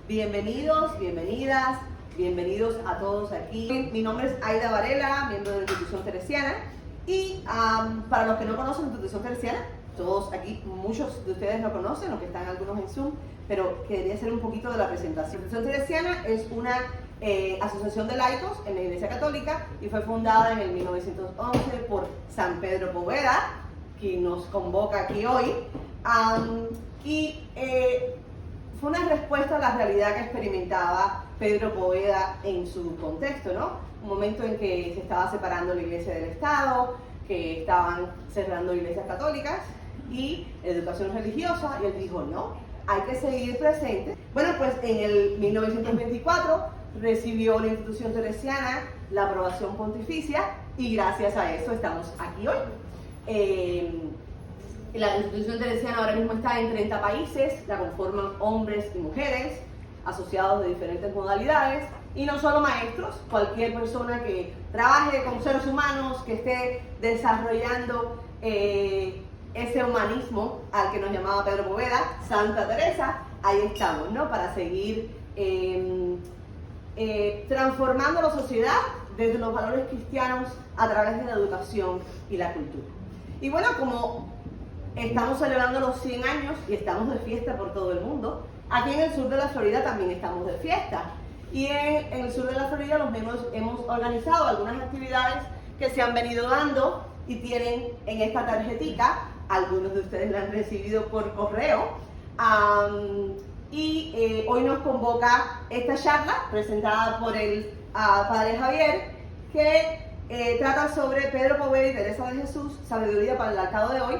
Bienvenidos, bienvenidas, bienvenidos a todos aquí. Mi nombre es Aida Varela, miembro de la Institución Teresiana. Y para los que no conocen la Institución Teresiana, todos aquí, muchos de ustedes lo conocen, los que están algunos en Zoom, pero quería hacer un poquito de la presentación. La Institución Teresiana es una asociación de laicos en la Iglesia Católica y fue fundada en el 1911 por San Pedro Poveda, quien nos convoca aquí hoy. Fue una respuesta a la realidad que experimentaba Pedro Poveda en su contexto, ¿no? Un momento en que se estaba separando la Iglesia del Estado, que estaban cerrando iglesias católicas y educación religiosa, y él dijo, no, hay que seguir presente. Bueno, pues en el 1924 recibió la Institución Teresiana la aprobación pontificia y gracias a eso estamos aquí hoy. La Institución Teresiana ahora mismo está en 30 países, la conforman hombres y mujeres, asociados de diferentes modalidades, y no solo maestros, cualquier persona que trabaje con seres humanos, que esté desarrollando ese humanismo al que nos llamaba Pedro Poveda, Santa Teresa, ahí estamos, ¿no? Para seguir transformando la sociedad desde los valores cristianos a través de la educación y la cultura. Y bueno, como estamos celebrando los 100 años y estamos de fiesta por todo el mundo, aquí en el sur de la Florida también estamos de fiesta. Y en el sur de la Florida los miembros hemos organizado algunas actividades que se han venido dando y tienen en esta tarjetita, algunos de ustedes la han recibido por correo, hoy nos convoca esta charla presentada por el Padre Javier, que trata sobre Pedro Poveda y Teresa de Jesús, sabiduría para el alcado de hoy.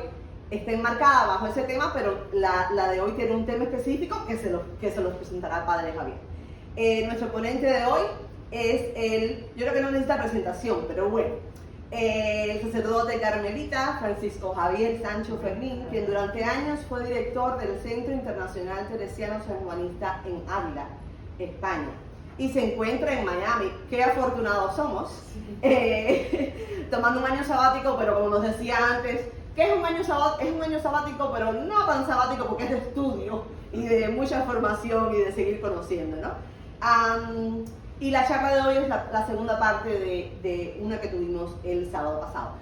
Está enmarcada bajo ese tema, pero la de hoy tiene un tema específico que se los presentará el Padre Javier. Nuestro ponente de hoy es yo creo que no necesita presentación, pero bueno, el sacerdote carmelita Francisco Javier Sancho Fermín, quien durante años fue director del Centro Internacional Teresiano Sanjuanista en Ávila, España, y se encuentra en Miami. Qué afortunados somos, tomando un año sabático, pero como nos decía antes, que es un año sabático, pero no tan sabático porque es de estudio y de mucha formación y de seguir conociendo, ¿no? Y la charla de hoy es la segunda parte de una que tuvimos el sábado pasado.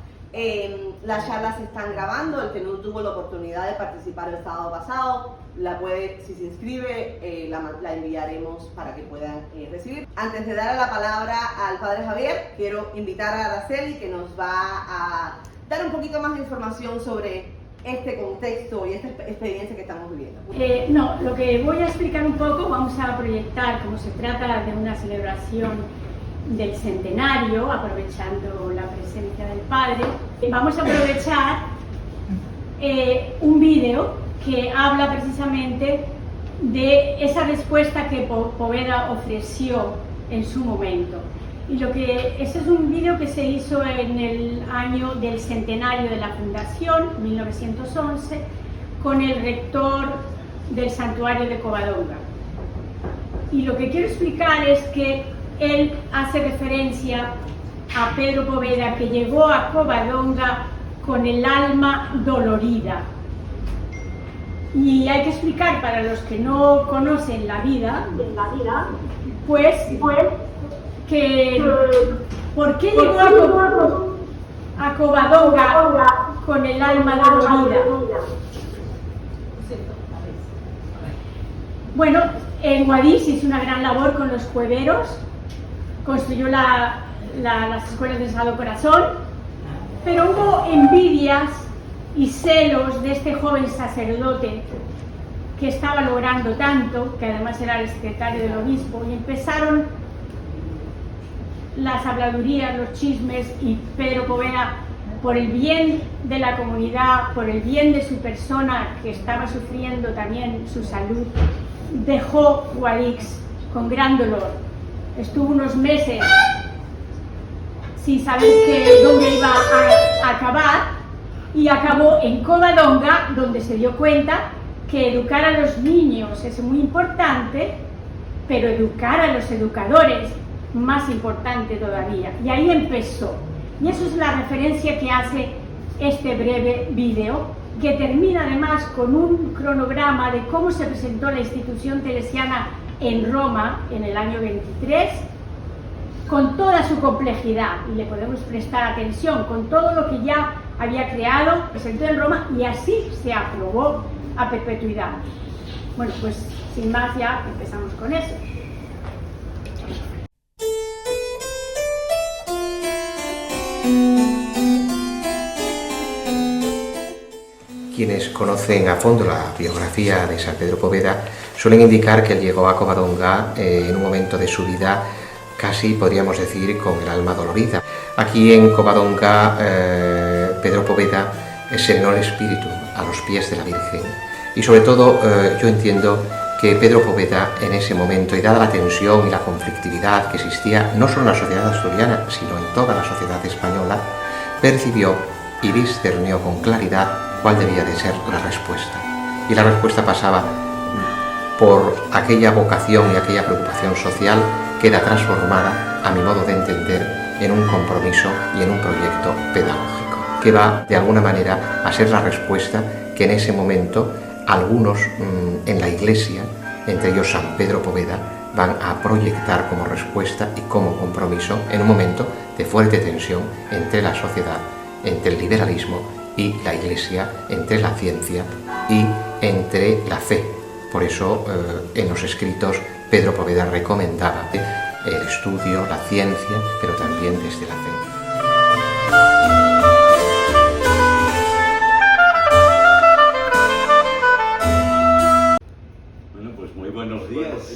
Las charlas se están grabando, el que no tuvo la oportunidad de participar el sábado pasado, si se inscribe, la enviaremos para que puedan recibir. Antes de dar la palabra al Padre Javier, quiero invitar a Araceli, que nos va a dar un poquito más de información sobre este contexto y esta experiencia que estamos viviendo. Lo que voy a explicar un poco, vamos a proyectar, como se trata de una celebración del centenario, aprovechando la presencia del Padre, vamos a aprovechar un vídeo que habla precisamente de esa respuesta que Poveda ofreció en su momento. Y ese es un vídeo que se hizo en el año del centenario de la fundación, 1911, con el rector del santuario de Covadonga. Y lo que quiero explicar es que él hace referencia a Pedro Poveda, que llegó a Covadonga con el alma dolorida. Y hay que explicar para los que no conocen la vida, pues ¿por qué llegó a Covadonga con el alma dolorida? Bueno, en Guadix hizo una gran labor con los cueveros, construyó las escuelas del Sagrado Corazón, pero hubo envidias y celos de este joven sacerdote que estaba logrando tanto, que además era el secretario del obispo, y empezaron las habladurías, los chismes, y Pedro Poveda, por el bien de la comunidad, por el bien de su persona, que estaba sufriendo también su salud, dejó Guadix con gran dolor. Estuvo unos meses sin saber dónde iba a acabar, y acabó en Covadonga, donde se dio cuenta que educar a los niños es muy importante, pero educar a los educadores más importante todavía. Y ahí empezó. Y eso es la referencia que hace este breve vídeo, que termina además con un cronograma de cómo se presentó la institución teresiana en Roma en el año 23, con toda su complejidad, y le podemos prestar atención, con todo lo que ya había creado, presentó en Roma y así se aprobó a perpetuidad. Bueno, pues sin más ya empezamos con eso. Quienes conocen a fondo la biografía de San Pedro Poveda suelen indicar que él llegó a Covadonga en un momento de su vida casi, podríamos decir, con el alma dolorida. Aquí en Covadonga, Pedro Poveda serenó el espíritu a los pies de la Virgen. Y sobre todo, yo entiendo que Pedro Poveda en ese momento, y dada la tensión y la conflictividad que existía no solo en la sociedad asturiana, sino en toda la sociedad española, percibió y discernió con claridad cuál debía de ser la respuesta. Y la respuesta pasaba por aquella vocación y aquella preocupación social que queda transformada, a mi modo de entender, en un compromiso y en un proyecto pedagógico, que va de alguna manera a ser la respuesta que en ese momento algunos en la Iglesia, entre ellos San Pedro Poveda, van a proyectar como respuesta y como compromiso en un momento de fuerte tensión entre la sociedad, entre el liberalismo y la Iglesia, entre la ciencia y entre la fe. Por eso en los escritos Pedro Poveda recomendaba el estudio, la ciencia, pero también desde la fe. Bueno, pues muy buenos días.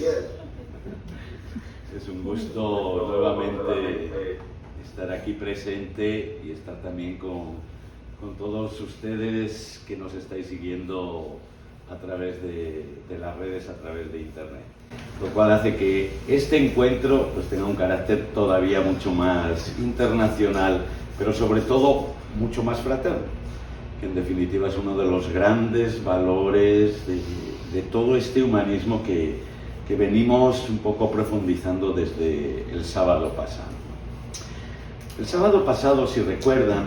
Es un gusto nuevamente estar aquí presente y estar también con todos ustedes que nos estáis siguiendo a través de las redes, a través de internet. Lo cual hace que este encuentro pues tenga un carácter todavía mucho más internacional, pero sobre todo mucho más fraterno, que en definitiva es uno de los grandes valores de todo este humanismo que venimos un poco profundizando desde el sábado pasado. El sábado pasado, si recuerdan,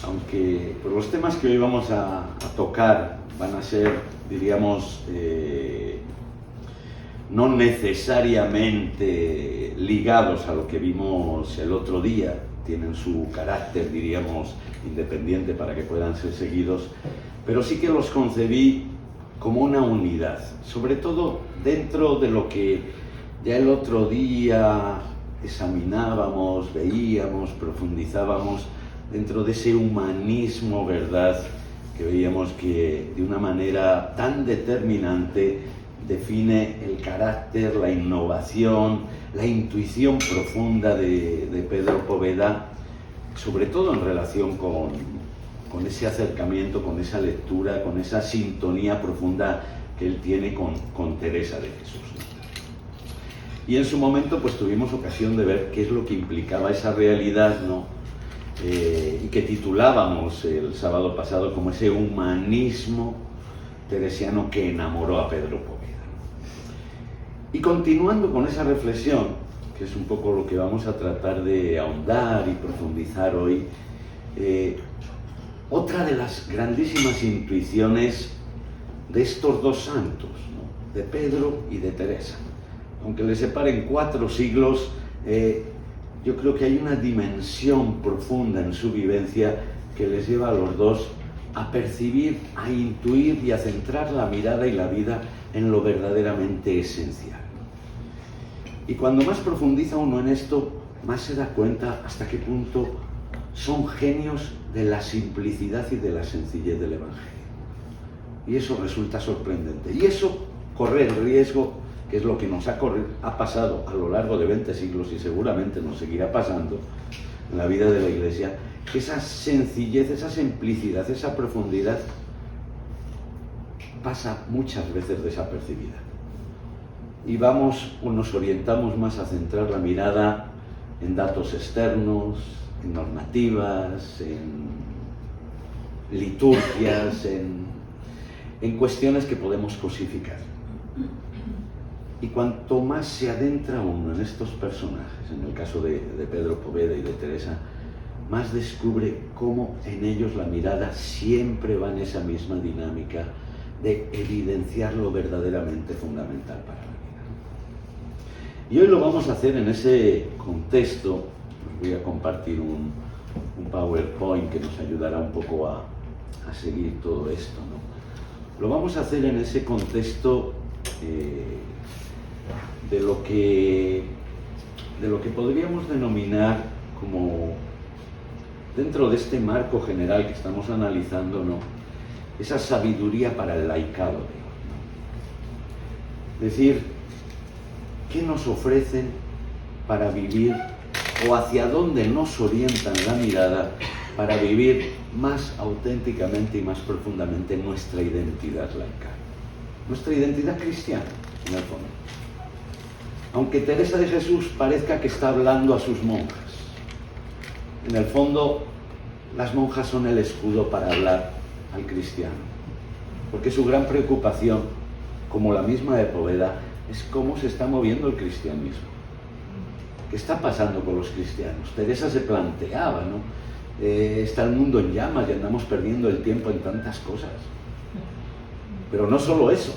aunque por los temas que hoy vamos a tocar van a ser, diríamos, no necesariamente ligados a lo que vimos el otro día, tienen su carácter, diríamos, independiente para que puedan ser seguidos, pero sí que los concebí como una unidad, sobre todo dentro de lo que ya el otro día examinábamos, veíamos, profundizábamos, dentro de ese humanismo, ¿verdad?, que veíamos que de una manera tan determinante define el carácter, la innovación, la intuición profunda de Pedro Poveda, sobre todo en relación con ese acercamiento, con esa lectura, con esa sintonía profunda que él tiene con Teresa de Jesús. Y en su momento pues tuvimos ocasión de ver qué es lo que implicaba esa realidad, ¿no? Y que titulábamos el sábado pasado como ese humanismo teresiano que enamoró a Pedro Poveda. Y continuando con esa reflexión, que es un poco lo que vamos a tratar de ahondar y profundizar hoy, otra de las grandísimas intuiciones de estos dos santos, ¿no?, de Pedro y de Teresa. Aunque les separen 4 siglos, yo creo que hay una dimensión profunda en su vivencia que les lleva a los dos a percibir, a intuir y a centrar la mirada y la vida en lo verdaderamente esencial. Y cuando más profundiza uno en esto, más se da cuenta hasta qué punto son genios de la simplicidad y de la sencillez del Evangelio. Y eso resulta sorprendente. Y eso corre el riesgo, que es lo que nos ha pasado a lo largo de 20 siglos y seguramente nos seguirá pasando en la vida de la Iglesia, que esa sencillez, esa simplicidad, esa profundidad pasa muchas veces desapercibida. Y nos orientamos más a centrar la mirada en datos externos, en normativas, en liturgias, en cuestiones que podemos cosificar. Y cuanto más se adentra uno en estos personajes, en el caso de Pedro Poveda y de Teresa, más descubre cómo en ellos la mirada siempre va en esa misma dinámica de evidenciar lo verdaderamente fundamental para la vida. Y hoy lo vamos a hacer en ese contexto. Os voy a compartir un PowerPoint que nos ayudará un poco a seguir todo esto, ¿no? Lo vamos a hacer en ese contexto de lo que podríamos denominar como, dentro de este marco general que estamos analizando, ¿no?, esa sabiduría para el laicado de hoy, ¿no? Es decir, ¿qué nos ofrecen para vivir, o hacia dónde nos orientan la mirada para vivir más auténticamente y más profundamente nuestra identidad laical, nuestra identidad cristiana, en el fondo? Aunque Teresa de Jesús parezca que está hablando a sus monjas, en el fondo las monjas son el escudo para hablar al cristiano, porque su gran preocupación, como la misma de Poveda, es cómo se está moviendo el cristianismo. ¿Qué está pasando con los cristianos? Teresa se planteaba, ¿no? Está el mundo en llamas y andamos perdiendo el tiempo en tantas cosas. Pero no solo eso.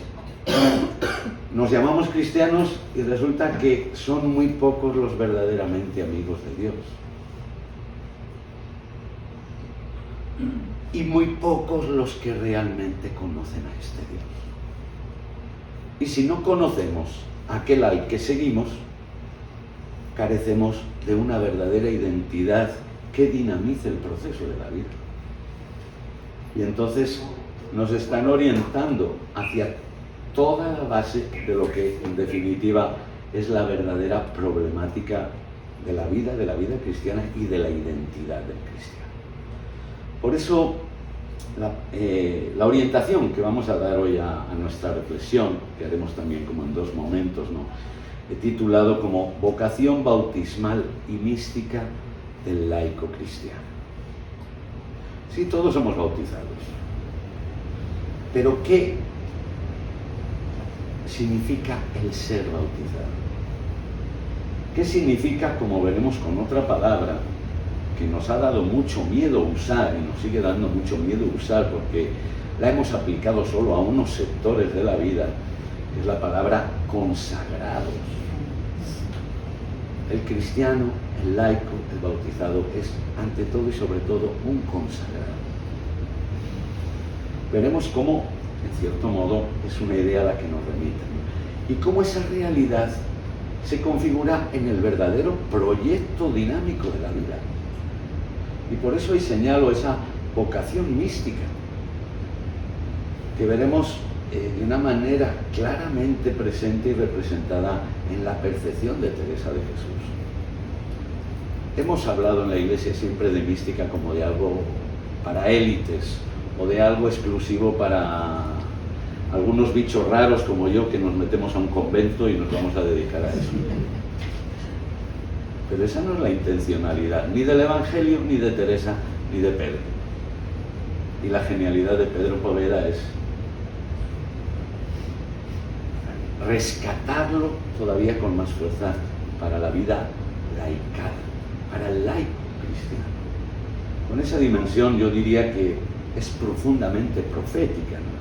Nos llamamos cristianos y resulta que son muy pocos los verdaderamente amigos de Dios. Y muy pocos los que realmente conocen a este Dios. Y si no conocemos a aquel al que seguimos, carecemos de una verdadera identidad que dinamice el proceso de la vida. Y entonces nos están orientando hacia toda la base de lo que en definitiva es la verdadera problemática de la vida cristiana y de la identidad del cristiano. Por eso la orientación que vamos a dar hoy a nuestra reflexión, que haremos también como en dos momentos, ¿no?, he titulado como Vocación bautismal y mística del laico cristiano. Sí, todos somos bautizados, pero ¿qué significa el ser bautizado? ¿Qué significa, como veremos con otra palabra que nos ha dado mucho miedo usar y nos sigue dando mucho miedo usar porque la hemos aplicado solo a unos sectores de la vida, es la palabra consagrados? El cristiano, el laico, el bautizado es ante todo y sobre todo un consagrado. Veremos cómo, en cierto modo, es una idea a la que nos remite, ¿no?, y cómo esa realidad se configura en el verdadero proyecto dinámico de la vida. Y por eso hoy señalo esa vocación mística, que veremos de una manera claramente presente y representada en la percepción de Teresa de Jesús. Hemos hablado en la Iglesia siempre de mística como de algo para élites, o de algo exclusivo para algunos bichos raros como yo, que nos metemos a un convento y nos vamos a dedicar a eso. Pero esa no es la intencionalidad, ni del Evangelio, ni de Teresa, ni de Pedro. Y la genialidad de Pedro Poveda es rescatarlo todavía con más fuerza para la vida laical, para el laico cristiano. Con esa dimensión yo diría que es profundamente profética, ¿no?,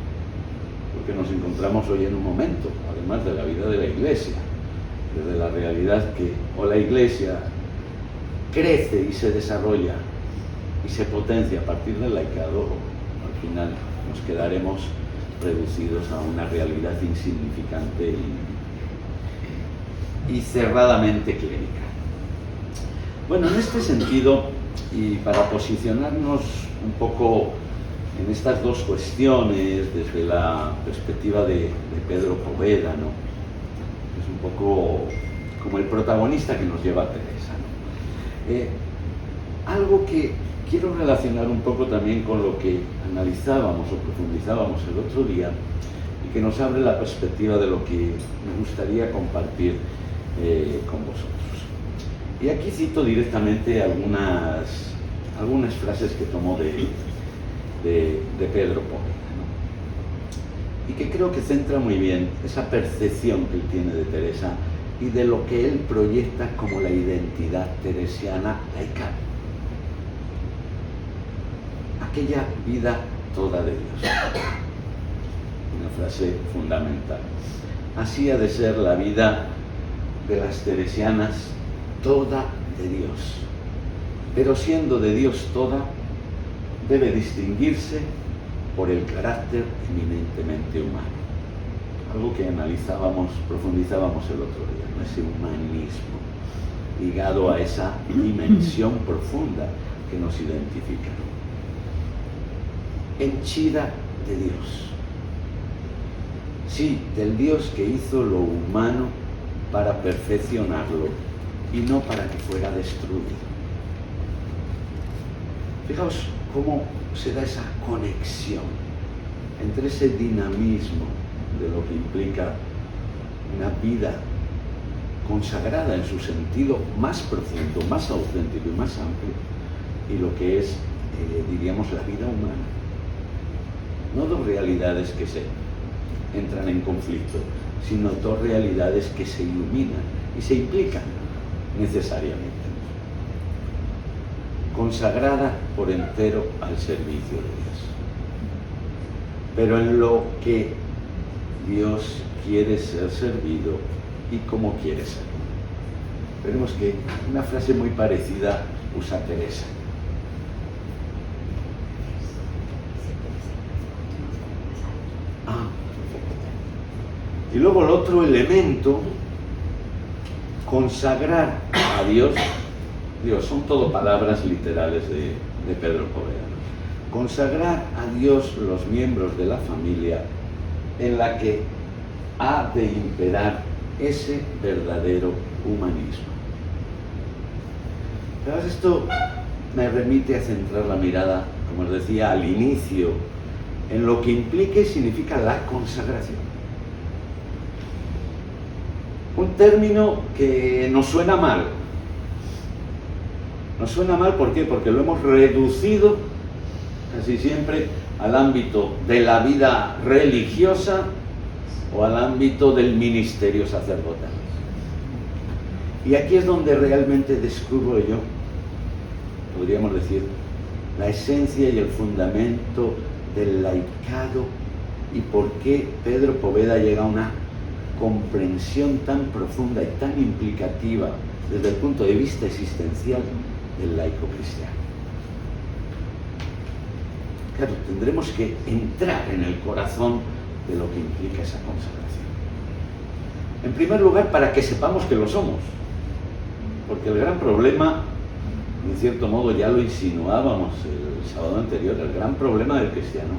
porque nos encontramos hoy en un momento, además de la vida de la Iglesia, desde la realidad que o la Iglesia crece y se desarrolla y se potencia a partir del laicado, o al final nos quedaremos reducidos a una realidad insignificante y cerradamente clérica. Bueno, en este sentido, y para posicionarnos un poco en estas dos cuestiones desde la perspectiva de Pedro Poveda, ¿no?, es un poco como el protagonista que nos lleva a Teresa, ¿no? Algo que quiero relacionar un poco también con lo que analizábamos o profundizábamos el otro día y que nos abre la perspectiva de lo que me gustaría compartir con vosotros. Y aquí cito directamente algunas frases que tomó de Pedro Poveda, ¿no?, y que creo que centra muy bien esa percepción que él tiene de Teresa y de lo que él proyecta como la identidad teresiana laical. Aquella vida toda de Dios. Una frase fundamental. Así ha de ser la vida de las teresianas, toda de Dios. Pero siendo de Dios toda, debe distinguirse por el carácter eminentemente humano. Algo que profundizábamos el otro día, ¿no? Ese humanismo ligado a esa dimensión profunda que nos identifica. Henchida de Dios. Sí, del Dios que hizo lo humano para perfeccionarlo y no para que fuera destruido. Fijaos cómo se da esa conexión entre ese dinamismo de lo que implica una vida consagrada en su sentido más profundo, más auténtico y más amplio, y lo que es, diríamos, la vida humana. No dos realidades que se entran en conflicto, sino dos realidades que se iluminan y se implican necesariamente. Consagrada por entero al servicio de Dios. Pero en lo que Dios quiere ser servido y cómo quiere ser. Veremos que una frase muy parecida usa Teresa. Y luego el otro elemento, consagrar a Dios, son todo palabras literales de Pedro Poveda. Consagrar a Dios los miembros de la familia en la que ha de imperar ese verdadero humanismo. ¿Sabes? Esto me remite a centrar la mirada, como os decía al inicio, en lo que implica y significa la consagración. Un término que nos suena mal. Nos suena mal, ¿por qué? Porque lo hemos reducido casi siempre al ámbito de la vida religiosa o al ámbito del ministerio sacerdotal. Y aquí es donde realmente descubro yo, podríamos decir, la esencia y el fundamento del laicado y por qué Pedro Poveda llega a una comprensión tan profunda y tan implicativa desde el punto de vista existencial del laico cristiano. Claro, tendremos que entrar en el corazón de lo que implica esa consagración. En primer lugar, para que sepamos que lo somos, porque el gran problema, en cierto modo ya lo insinuábamos el sábado anterior, el gran problema del cristiano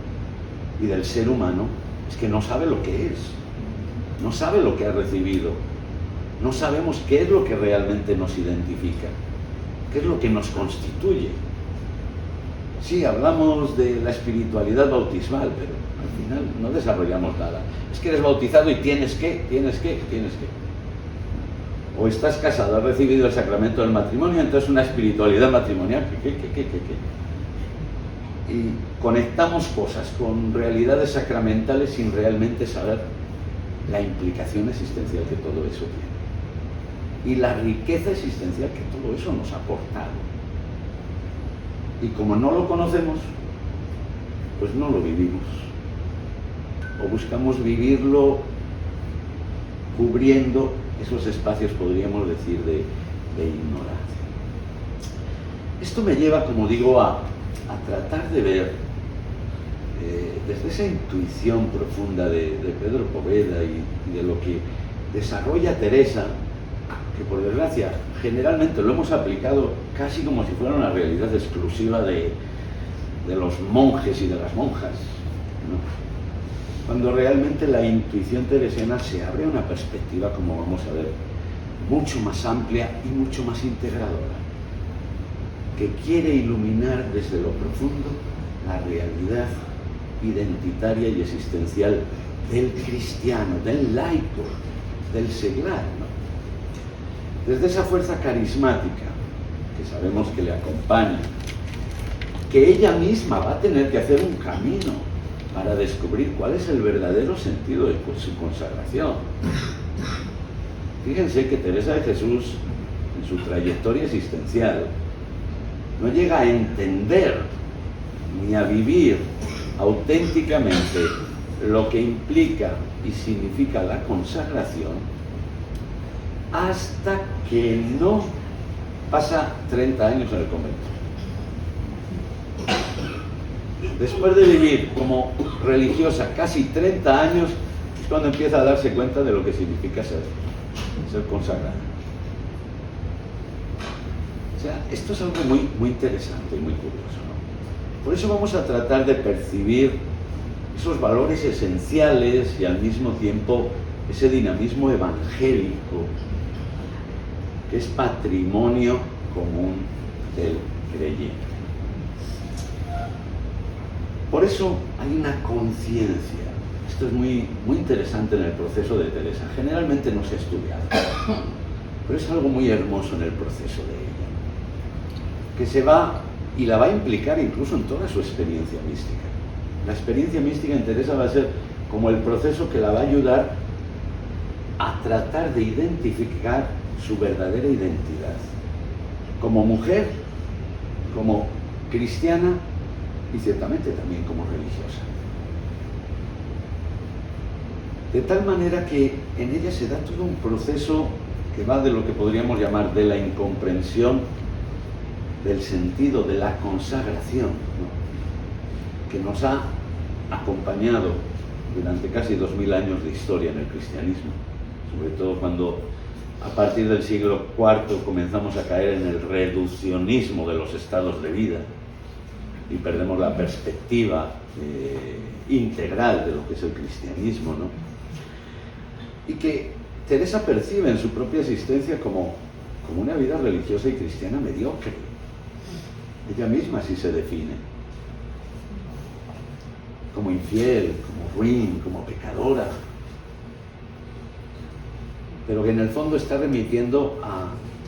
y del ser humano es que no sabe lo que es. No sabe lo que ha recibido, no sabemos qué es lo que realmente nos identifica, qué es lo que nos constituye. Sí, hablamos de la espiritualidad bautismal, pero al final no desarrollamos nada. Es que eres bautizado y tienes que. O estás casado, has recibido el sacramento del matrimonio, entonces una espiritualidad matrimonial, ¿qué? Y conectamos cosas con realidades sacramentales sin realmente saber la implicación existencial que todo eso tiene y la riqueza existencial que todo eso nos ha aportado. Y como no lo conocemos, pues no lo vivimos, o buscamos vivirlo cubriendo esos espacios, podríamos decir, de ignorancia. Esto me lleva, como digo, a tratar de ver desde esa intuición profunda de Pedro Poveda y de lo que desarrolla Teresa, que por desgracia generalmente lo hemos aplicado casi como si fuera una realidad exclusiva de los monjes y de las monjas, ¿no? Cuando realmente la intuición teresiana se abre a una perspectiva, como vamos a ver, mucho más amplia y mucho más integradora, que quiere iluminar desde lo profundo la realidad identitaria y existencial del cristiano, del laico, del seglar, ¿no? Desde esa fuerza carismática que sabemos que le acompaña, que ella misma va a tener que hacer un camino para descubrir cuál es el verdadero sentido de su consagración. Fíjense que Teresa de Jesús, en su trayectoria existencial, no llega a entender ni a vivir auténticamente lo que implica y significa la consagración hasta que no pasa 30 años en el convento. Después de vivir como religiosa casi 30 años, es cuando empieza a darse cuenta de lo que significa ser consagrada. O sea, esto es algo muy interesante y muy curioso, ¿no? Por eso vamos a tratar de percibir esos valores esenciales y al mismo tiempo ese dinamismo evangélico que es patrimonio común del creyente. Por eso hay una conciencia. Esto es muy interesante en el proceso de Teresa. Generalmente no se ha estudiado, pero es algo muy hermoso en el proceso de ella, que se va y la va a implicar incluso en toda su experiencia mística. La experiencia mística en Teresa va a ser como el proceso que la va a ayudar a tratar de identificar su verdadera identidad, como mujer, como cristiana y ciertamente también como religiosa. De tal manera que en ella se da todo un proceso que va de lo que podríamos llamar de la incomprensión del sentido de la consagración, ¿no?, que nos ha acompañado durante casi 2000 años de historia en el cristianismo, sobre todo cuando a partir del siglo IV comenzamos a caer en el reduccionismo de los estados de vida y perdemos la perspectiva integral de lo que es el cristianismo, ¿no? Y que Teresa percibe en su propia existencia como una vida religiosa y cristiana mediocre. Ella misma así se define, como infiel, como ruin, como pecadora, pero que en el fondo está remitiendo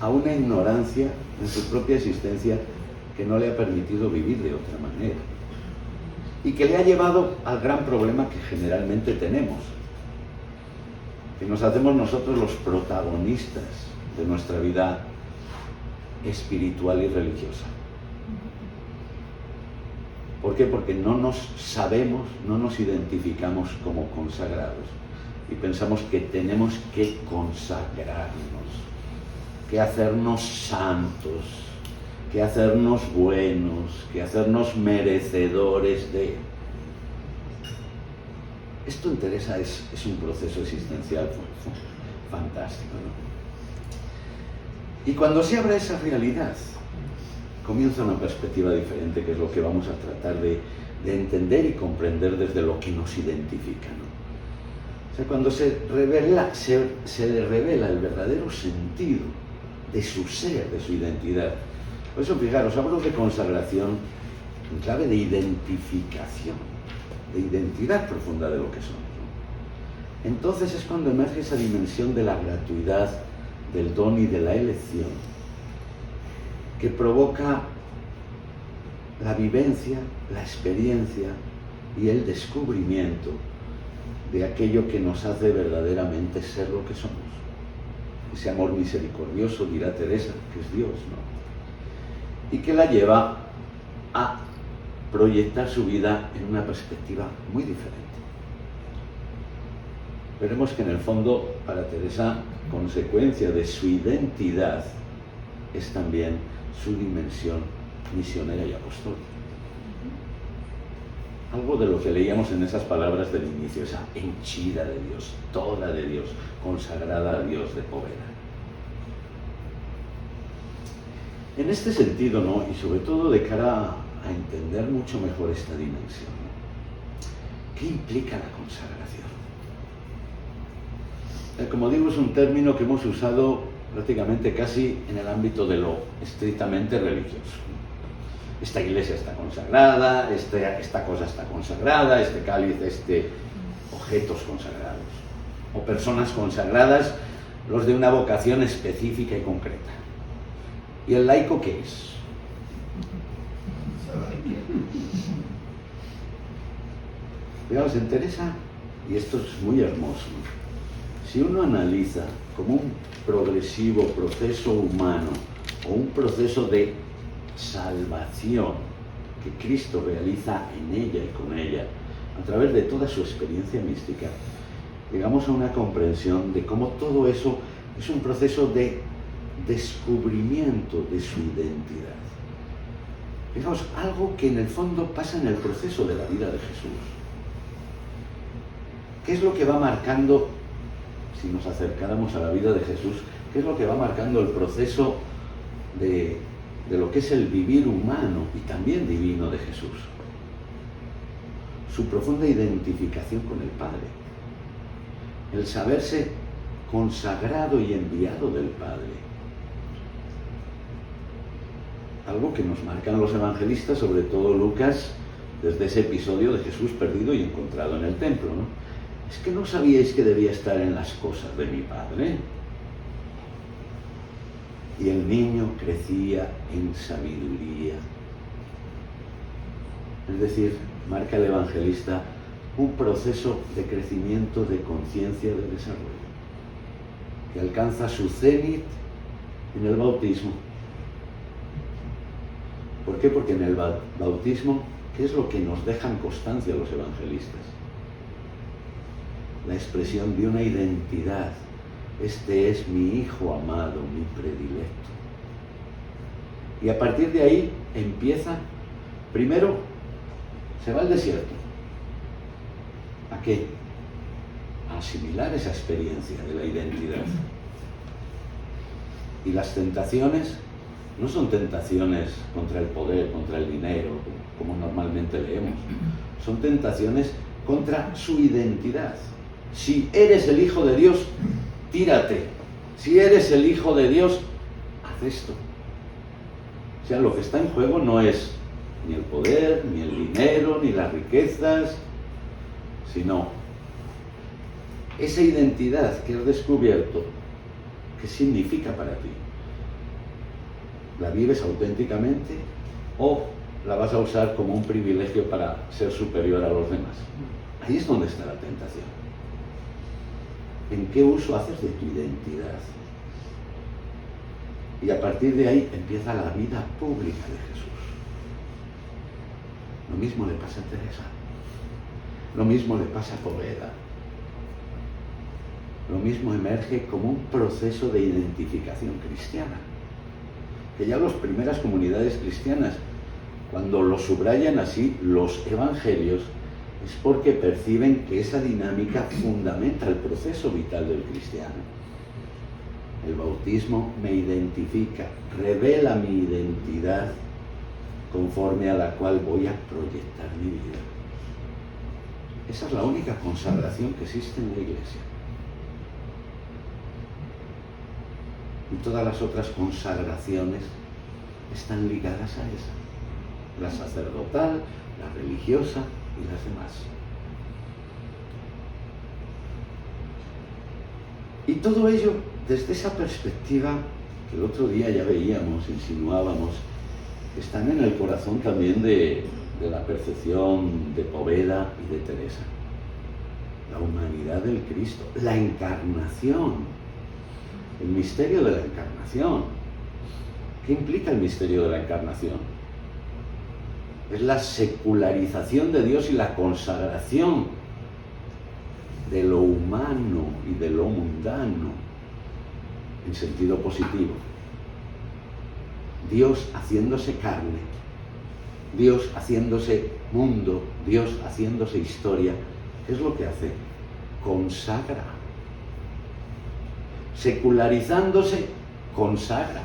a una ignorancia en su propia existencia que no le ha permitido vivir de otra manera y que le ha llevado al gran problema que generalmente tenemos, que nos hacemos nosotros los protagonistas de nuestra vida espiritual y religiosa. ¿Por qué? Porque no nos sabemos, no nos identificamos como consagrados y pensamos que tenemos que consagrarnos, que hacernos santos, que hacernos buenos, que hacernos merecedores de... Esto en Teresa es un proceso existencial fantástico, ¿no? Y cuando se abre esa realidad, comienza una perspectiva diferente, que es lo que vamos a tratar de entender y comprender desde lo que nos identifica, ¿no? O sea, cuando se le revela el verdadero sentido de su ser, de su identidad. Por eso, fijaros, hablo de consagración en clave de identificación, de identidad profunda de lo que somos, ¿no? Entonces es cuando emerge esa dimensión de la gratuidad, del don y de la elección, que provoca la vivencia, la experiencia y el descubrimiento de aquello que nos hace verdaderamente ser lo que somos. Ese amor misericordioso, dirá Teresa, que es Dios, ¿no? Y que la lleva a proyectar su vida en una perspectiva muy diferente. Veremos que en el fondo, para Teresa, consecuencia de su identidad es también su dimensión misionera y apostólica. Algo de lo que leíamos en esas palabras del inicio, esa henchida de Dios, toda de Dios, consagrada a Dios de Poveda. En este sentido, ¿no?, y sobre todo de cara a entender mucho mejor esta dimensión, ¿no?, ¿qué implica la consagración? Como digo, es un término que hemos usado prácticamente casi en el ámbito de lo estrictamente religioso. Esta iglesia está consagrada, esta cosa está consagrada, este cáliz, objetos consagrados, o personas consagradas, los de una vocación específica y concreta. ¿Y el laico qué es? Fijaos, en Teresa, y esto es muy hermoso, ¿no?, si uno analiza como un progresivo proceso humano o un proceso de salvación que Cristo realiza en ella y con ella a través de toda su experiencia mística, llegamos a una comprensión de cómo todo eso Es un proceso de descubrimiento de su identidad. Fijaos, algo que en el fondo pasa en el proceso de la vida de Jesús. ¿Qué es lo que va marcando, si nos acercáramos a la vida de Jesús, qué es lo que va marcando el proceso de lo que es el vivir humano y también divino de Jesús? Su profunda identificación con el Padre, el saberse consagrado y enviado del Padre. Algo que nos marcan los evangelistas, sobre todo Lucas, desde ese episodio de Jesús perdido y encontrado en el templo, ¿no? Es que no sabíais que debía estar en las cosas de mi Padre. Y el niño crecía en sabiduría. Es decir, marca el evangelista un proceso de crecimiento de conciencia de desarrollo, que alcanza su cénit en el bautismo. ¿Por qué? Porque en el bautismo, ¿qué es lo que nos dejan constancia los evangelistas? La expresión de una identidad. Este es mi hijo amado, mi predilecto. Y a partir de ahí empieza, primero, se va al desierto. ¿A qué? A asimilar esa experiencia de la identidad. Y las tentaciones no son tentaciones contra el poder, contra el dinero, como normalmente leemos. Son tentaciones contra su identidad. Si eres el Hijo de Dios, tírate. Si eres el Hijo de Dios, haz esto. O sea, lo que está en juego no es ni el poder, ni el dinero, ni las riquezas, sino esa identidad que has descubierto, ¿qué significa para ti? ¿La vives auténticamente o la vas a usar como un privilegio para ser superior a los demás? Ahí es donde está la tentación. ¿En qué uso haces de tu identidad? Y a partir de ahí empieza la vida pública de Jesús. Lo mismo le pasa a Teresa. Lo mismo le pasa a Poveda. Lo mismo emerge como un proceso de identificación cristiana. Que ya las primeras comunidades cristianas, cuando lo subrayan así los evangelios, es porque perciben que esa dinámica fundamenta el proceso vital del cristiano. El bautismo me identifica, revela mi identidad conforme a la cual voy a proyectar mi vida. Esa es la única consagración que existe en la Iglesia. Y todas las otras consagraciones están ligadas a esa. La sacerdotal, la religiosa y las demás. Y todo ello desde esa perspectiva que el otro día ya veíamos, insinuábamos, que están en el corazón también de la percepción de Poveda y de Teresa. La humanidad del Cristo, la encarnación, el misterio de la encarnación. ¿Qué implica el misterio de la encarnación? Es la secularización de Dios y la consagración de lo humano y de lo mundano en sentido positivo. Dios haciéndose carne, Dios haciéndose mundo, Dios haciéndose historia. ¿Qué es lo que hace? Consagra. Secularizándose, consagra.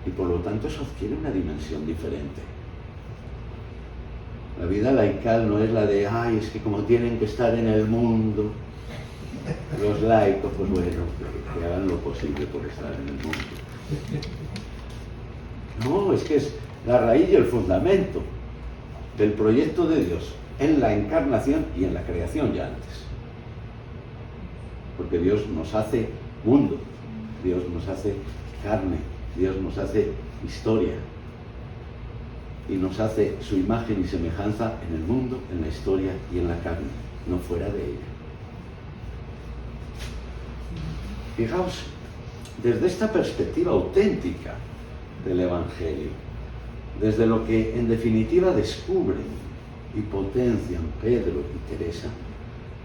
Y por lo tanto eso adquiere una dimensión diferente. La vida laical no es la de, ay, es que como tienen que estar en el mundo, los laicos, pues bueno, que hagan lo posible por estar en el mundo. No, es que es la raíz y el fundamento del proyecto de Dios en la encarnación y en la creación ya antes. Porque Dios nos hace mundo, Dios nos hace carne, Dios nos hace historia y nos hace su imagen y semejanza en el mundo, en la historia y en la carne, no fuera de ella. Fijaos, desde esta perspectiva auténtica del Evangelio, desde lo que en definitiva descubren y potencian Pedro y Teresa,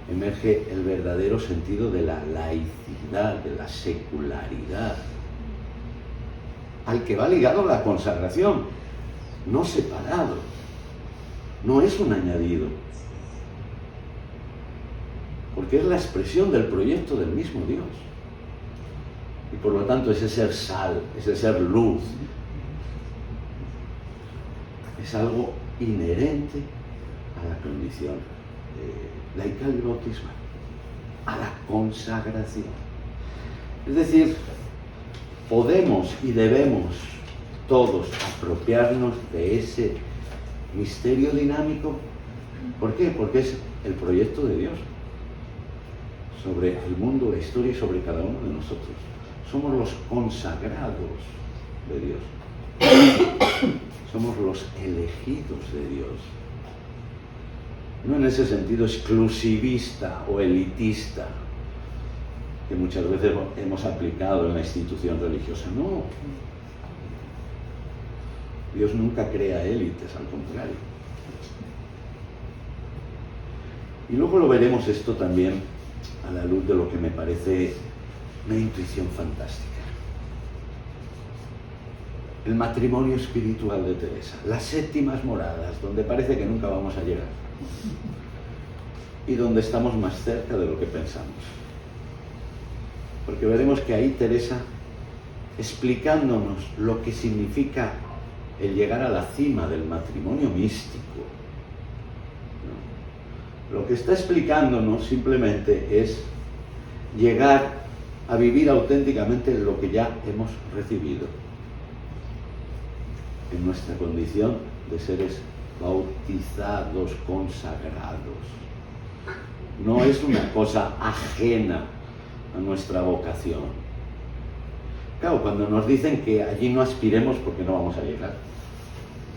emerge el verdadero sentido de la laicidad, de la secularidad, al que va ligado la consagración, no separado, no es un añadido, porque es la expresión del proyecto del mismo Dios. Y por lo tanto ese ser sal, ese ser luz, es algo inherente a la condición laical y bautismal, a la consagración. Es decir, podemos y debemos todos apropiarnos de ese misterio dinámico. ¿Por qué? Porque es el proyecto de Dios sobre el mundo, la historia y sobre cada uno de nosotros. Somos los consagrados de Dios. Somos los elegidos de Dios. No en ese sentido exclusivista o elitista que muchas veces hemos aplicado en la institución religiosa. No. Dios nunca crea élites, al contrario. Y luego lo veremos esto también a la luz de lo que me parece una intuición fantástica. El matrimonio espiritual de Teresa, las séptimas moradas, donde parece que nunca vamos a llegar y donde estamos más cerca de lo que pensamos. Porque veremos que ahí Teresa, explicándonos lo que significa el llegar a la cima del matrimonio místico, ¿no? Lo que está explicándonos simplemente es llegar a vivir auténticamente lo que ya hemos recibido en nuestra condición de seres bautizados, consagrados. No es una cosa ajena a nuestra vocación. Claro, cuando nos dicen que allí no aspiremos porque no vamos a llegar,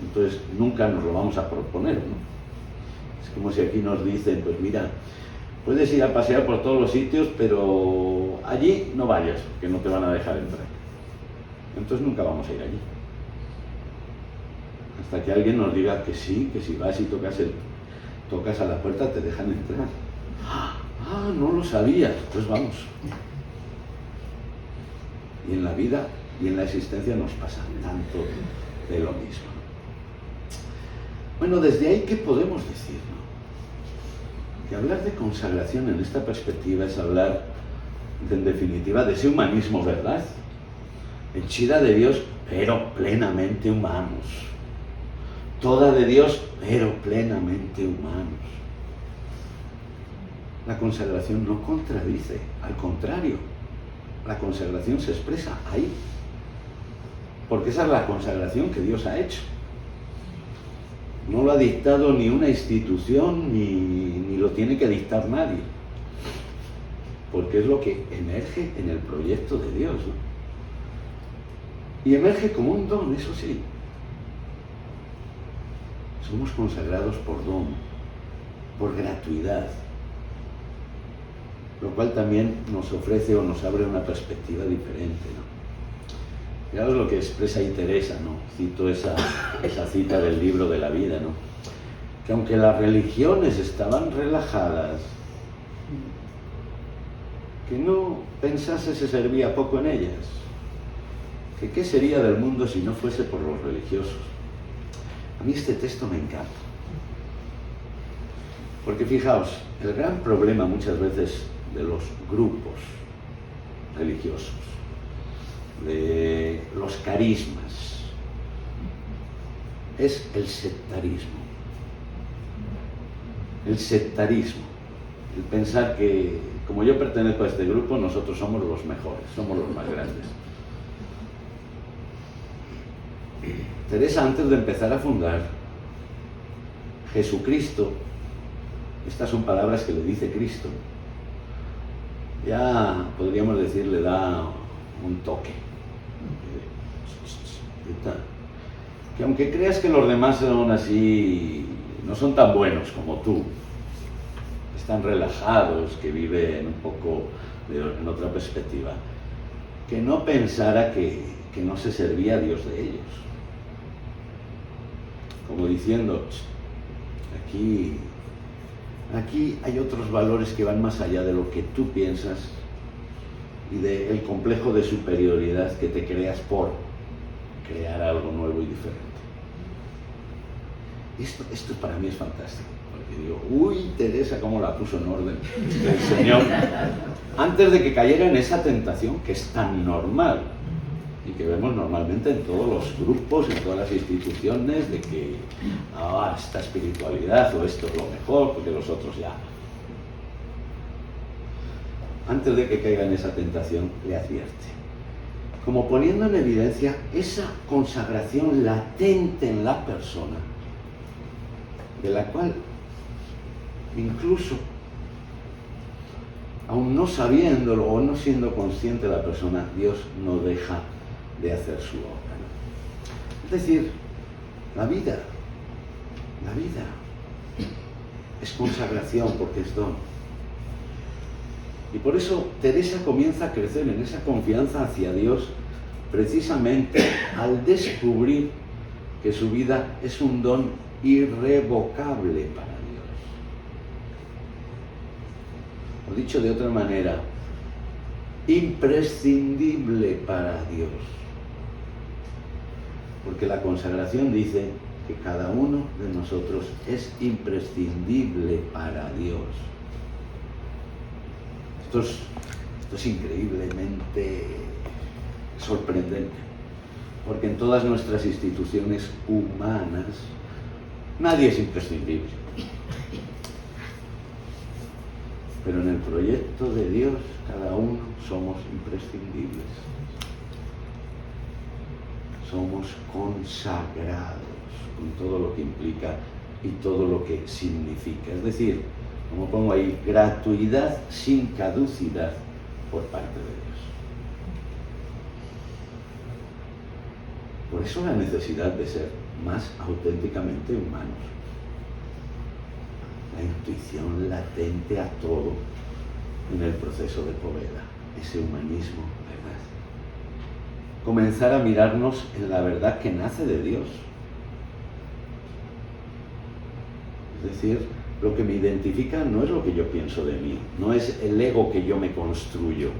entonces nunca nos lo vamos a proponer, ¿no? Es como si aquí nos dicen, pues mira, puedes ir a pasear por todos los sitios, pero allí no vayas, porque no te van a dejar entrar. Entonces nunca vamos a ir allí. Hasta que alguien nos diga que sí, que si vas y tocas a la puerta te dejan entrar. Ah, no lo sabía, pues vamos. Y en la vida y en la existencia nos pasa tanto de lo mismo. Bueno, desde ahí, ¿qué podemos decir, no? Que hablar de consagración en esta perspectiva es hablar, en definitiva, de ese humanismo, ¿verdad? Henchida de Dios, pero plenamente humanos. Toda de Dios, pero plenamente humanos. La consagración no contradice, al contrario, la consagración se expresa ahí, porque esa es la consagración que Dios ha hecho. No lo ha dictado ni una institución, ni lo tiene que dictar nadie, porque es lo que emerge en el proyecto de Dios, ¿no? Y emerge como un don, eso sí. Somos consagrados por don, por gratuidad, lo cual también nos ofrece o nos abre una perspectiva diferente, ¿no? Fijaos lo que expresa ahí Teresa, ¿no? Cito esa cita del libro de la vida, ¿no? Que aunque las religiones estaban relajadas, que no pensase se servía poco en ellas, que qué sería del mundo si no fuese por los religiosos. A mí este texto me encanta, porque fijaos, el gran problema muchas veces de los grupos religiosos, de los carismas, es el sectarismo. El sectarismo, el pensar que como yo pertenezco a este grupo, nosotros somos los mejores, somos los más grandes. Teresa, antes de empezar a fundar, Jesucristo, estas son palabras que le dice Cristo, ya podríamos decir, le da un toque. Que aunque creas que los demás son así, no son tan buenos como tú, están relajados, que viven un poco en otra perspectiva, que no pensara que no se servía a Dios de ellos. Como diciendo, aquí Aquí hay otros valores que van más allá de lo que tú piensas y del complejo de superioridad que te creas por crear algo nuevo y diferente. Esto para mí es fantástico, porque digo, uy, Teresa, cómo la puso en orden el Señor, antes de que cayera en esa tentación que es tan normal y que vemos normalmente en todos los grupos, en todas las instituciones, de que esta espiritualidad o esto es lo mejor, porque los otros ya. Antes de que caiga en esa tentación, le advierte, como poniendo en evidencia esa consagración latente en la persona, de la cual incluso, aún no sabiéndolo o no siendo consciente la persona, Dios no deja de hacer su obra. Es decir, la vida es consagración porque es don. Y por eso Teresa comienza a crecer en esa confianza hacia Dios precisamente al descubrir que su vida es un don irrevocable para Dios. O dicho de otra manera, imprescindible para Dios. Porque la consagración dice que cada uno de nosotros es imprescindible para Dios. Esto es increíblemente sorprendente, porque en todas nuestras instituciones humanas nadie es imprescindible. Pero en el proyecto de Dios, cada uno somos imprescindibles. Somos consagrados con todo lo que implica y todo lo que significa. Es decir, como pongo ahí, gratuidad sin caducidad por parte de Dios. Por eso la necesidad de ser más auténticamente humanos. La intuición latente a todo en el proceso de Poveda, ese humanismo, ¿verdad? Comenzar a mirarnos en la verdad que nace de Dios. Es decir, lo que me identifica no es lo que yo pienso de mí, no es el ego que yo me construyo.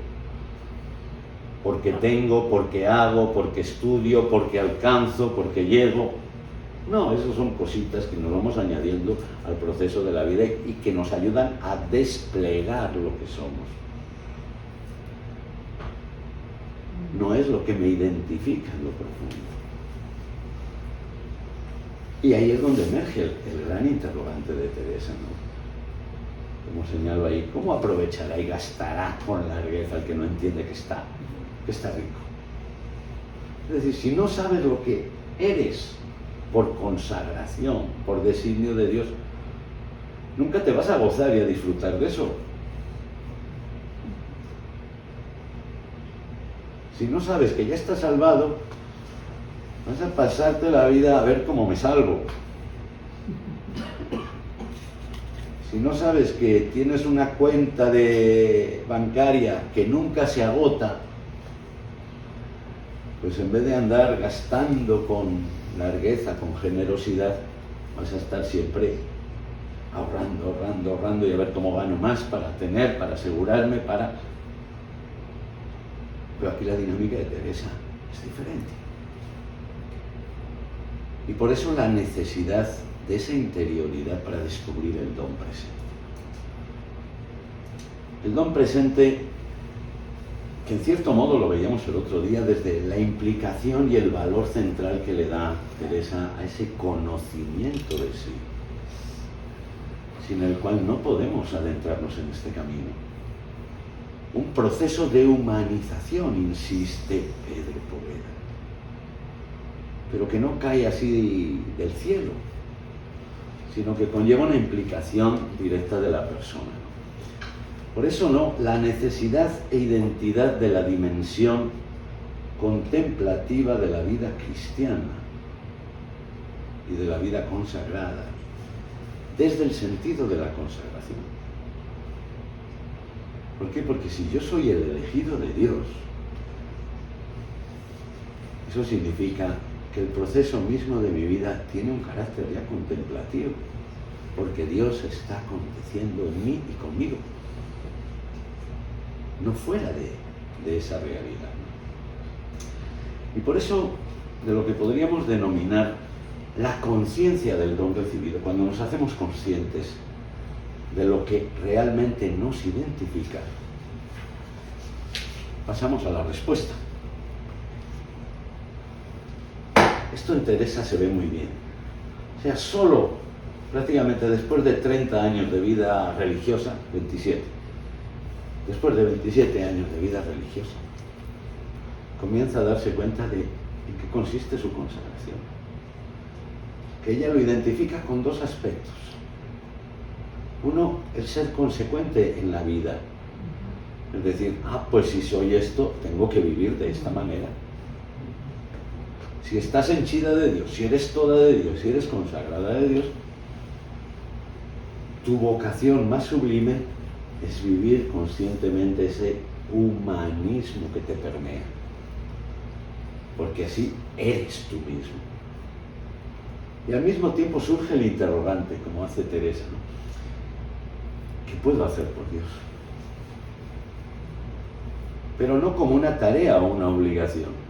Porque tengo, porque hago, porque estudio, porque alcanzo, porque llego. No, esas son cositas que nos vamos añadiendo al proceso de la vida y que nos ayudan a desplegar lo que somos. No es lo que me identifica en lo profundo. Y ahí es donde emerge el gran interrogante de Teresa, ¿no? Como señalo ahí, ¿cómo aprovechará y gastará con largueza el que no entiende que está rico? Es decir, si no sabes lo que eres por consagración, por designio de Dios, nunca te vas a gozar y a disfrutar de eso. Si no sabes que ya estás salvado, vas a pasarte la vida a ver cómo me salvo. Si no sabes que tienes una cuenta bancaria que nunca se agota, pues en vez de andar gastando con largueza, con generosidad, vas a estar siempre ahorrando y a ver cómo gano más para tener, para asegurarme, Pero aquí la dinámica de Teresa es diferente. Y por eso la necesidad de esa interioridad para descubrir el don presente. El don presente, que en cierto modo lo veíamos el otro día desde la implicación y el valor central que le da Teresa a ese conocimiento de sí, sin el cual no podemos adentrarnos en este camino. Un proceso de humanización, insiste Pedro Poveda, pero que no cae así del cielo, sino que conlleva una implicación directa de la persona. Por eso la necesidad e identidad de la dimensión contemplativa de la vida cristiana y de la vida consagrada, desde el sentido de la consagración. ¿Por qué? Porque si yo soy el elegido de Dios, eso significa que el proceso mismo de mi vida tiene un carácter ya contemplativo. porque Dios está aconteciendo en mí y conmigo, no fuera de esa realidad. Y por eso, de lo que podríamos denominar la conciencia del don recibido, cuando nos hacemos conscientes de lo que realmente nos identifica, pasamos a la respuesta. Esto en Teresa se ve muy bien. O sea, solo prácticamente después de 30 años de vida religiosa, 27, después de 27 años de vida religiosa, comienza a darse cuenta de en qué consiste su consagración. Que ella lo identifica con dos aspectos. Uno, el ser consecuente en la vida. Es decir, pues si soy esto, tengo que vivir de esta manera. Si estás henchida de Dios, si eres toda de Dios, si eres consagrada de Dios, tu vocación más sublime es vivir conscientemente ese humanismo que te permea. Porque así eres tú mismo. Y al mismo tiempo surge el interrogante, como hace Teresa, ¿no? ¿Qué puedo hacer por Dios? Pero no como una tarea o una obligación.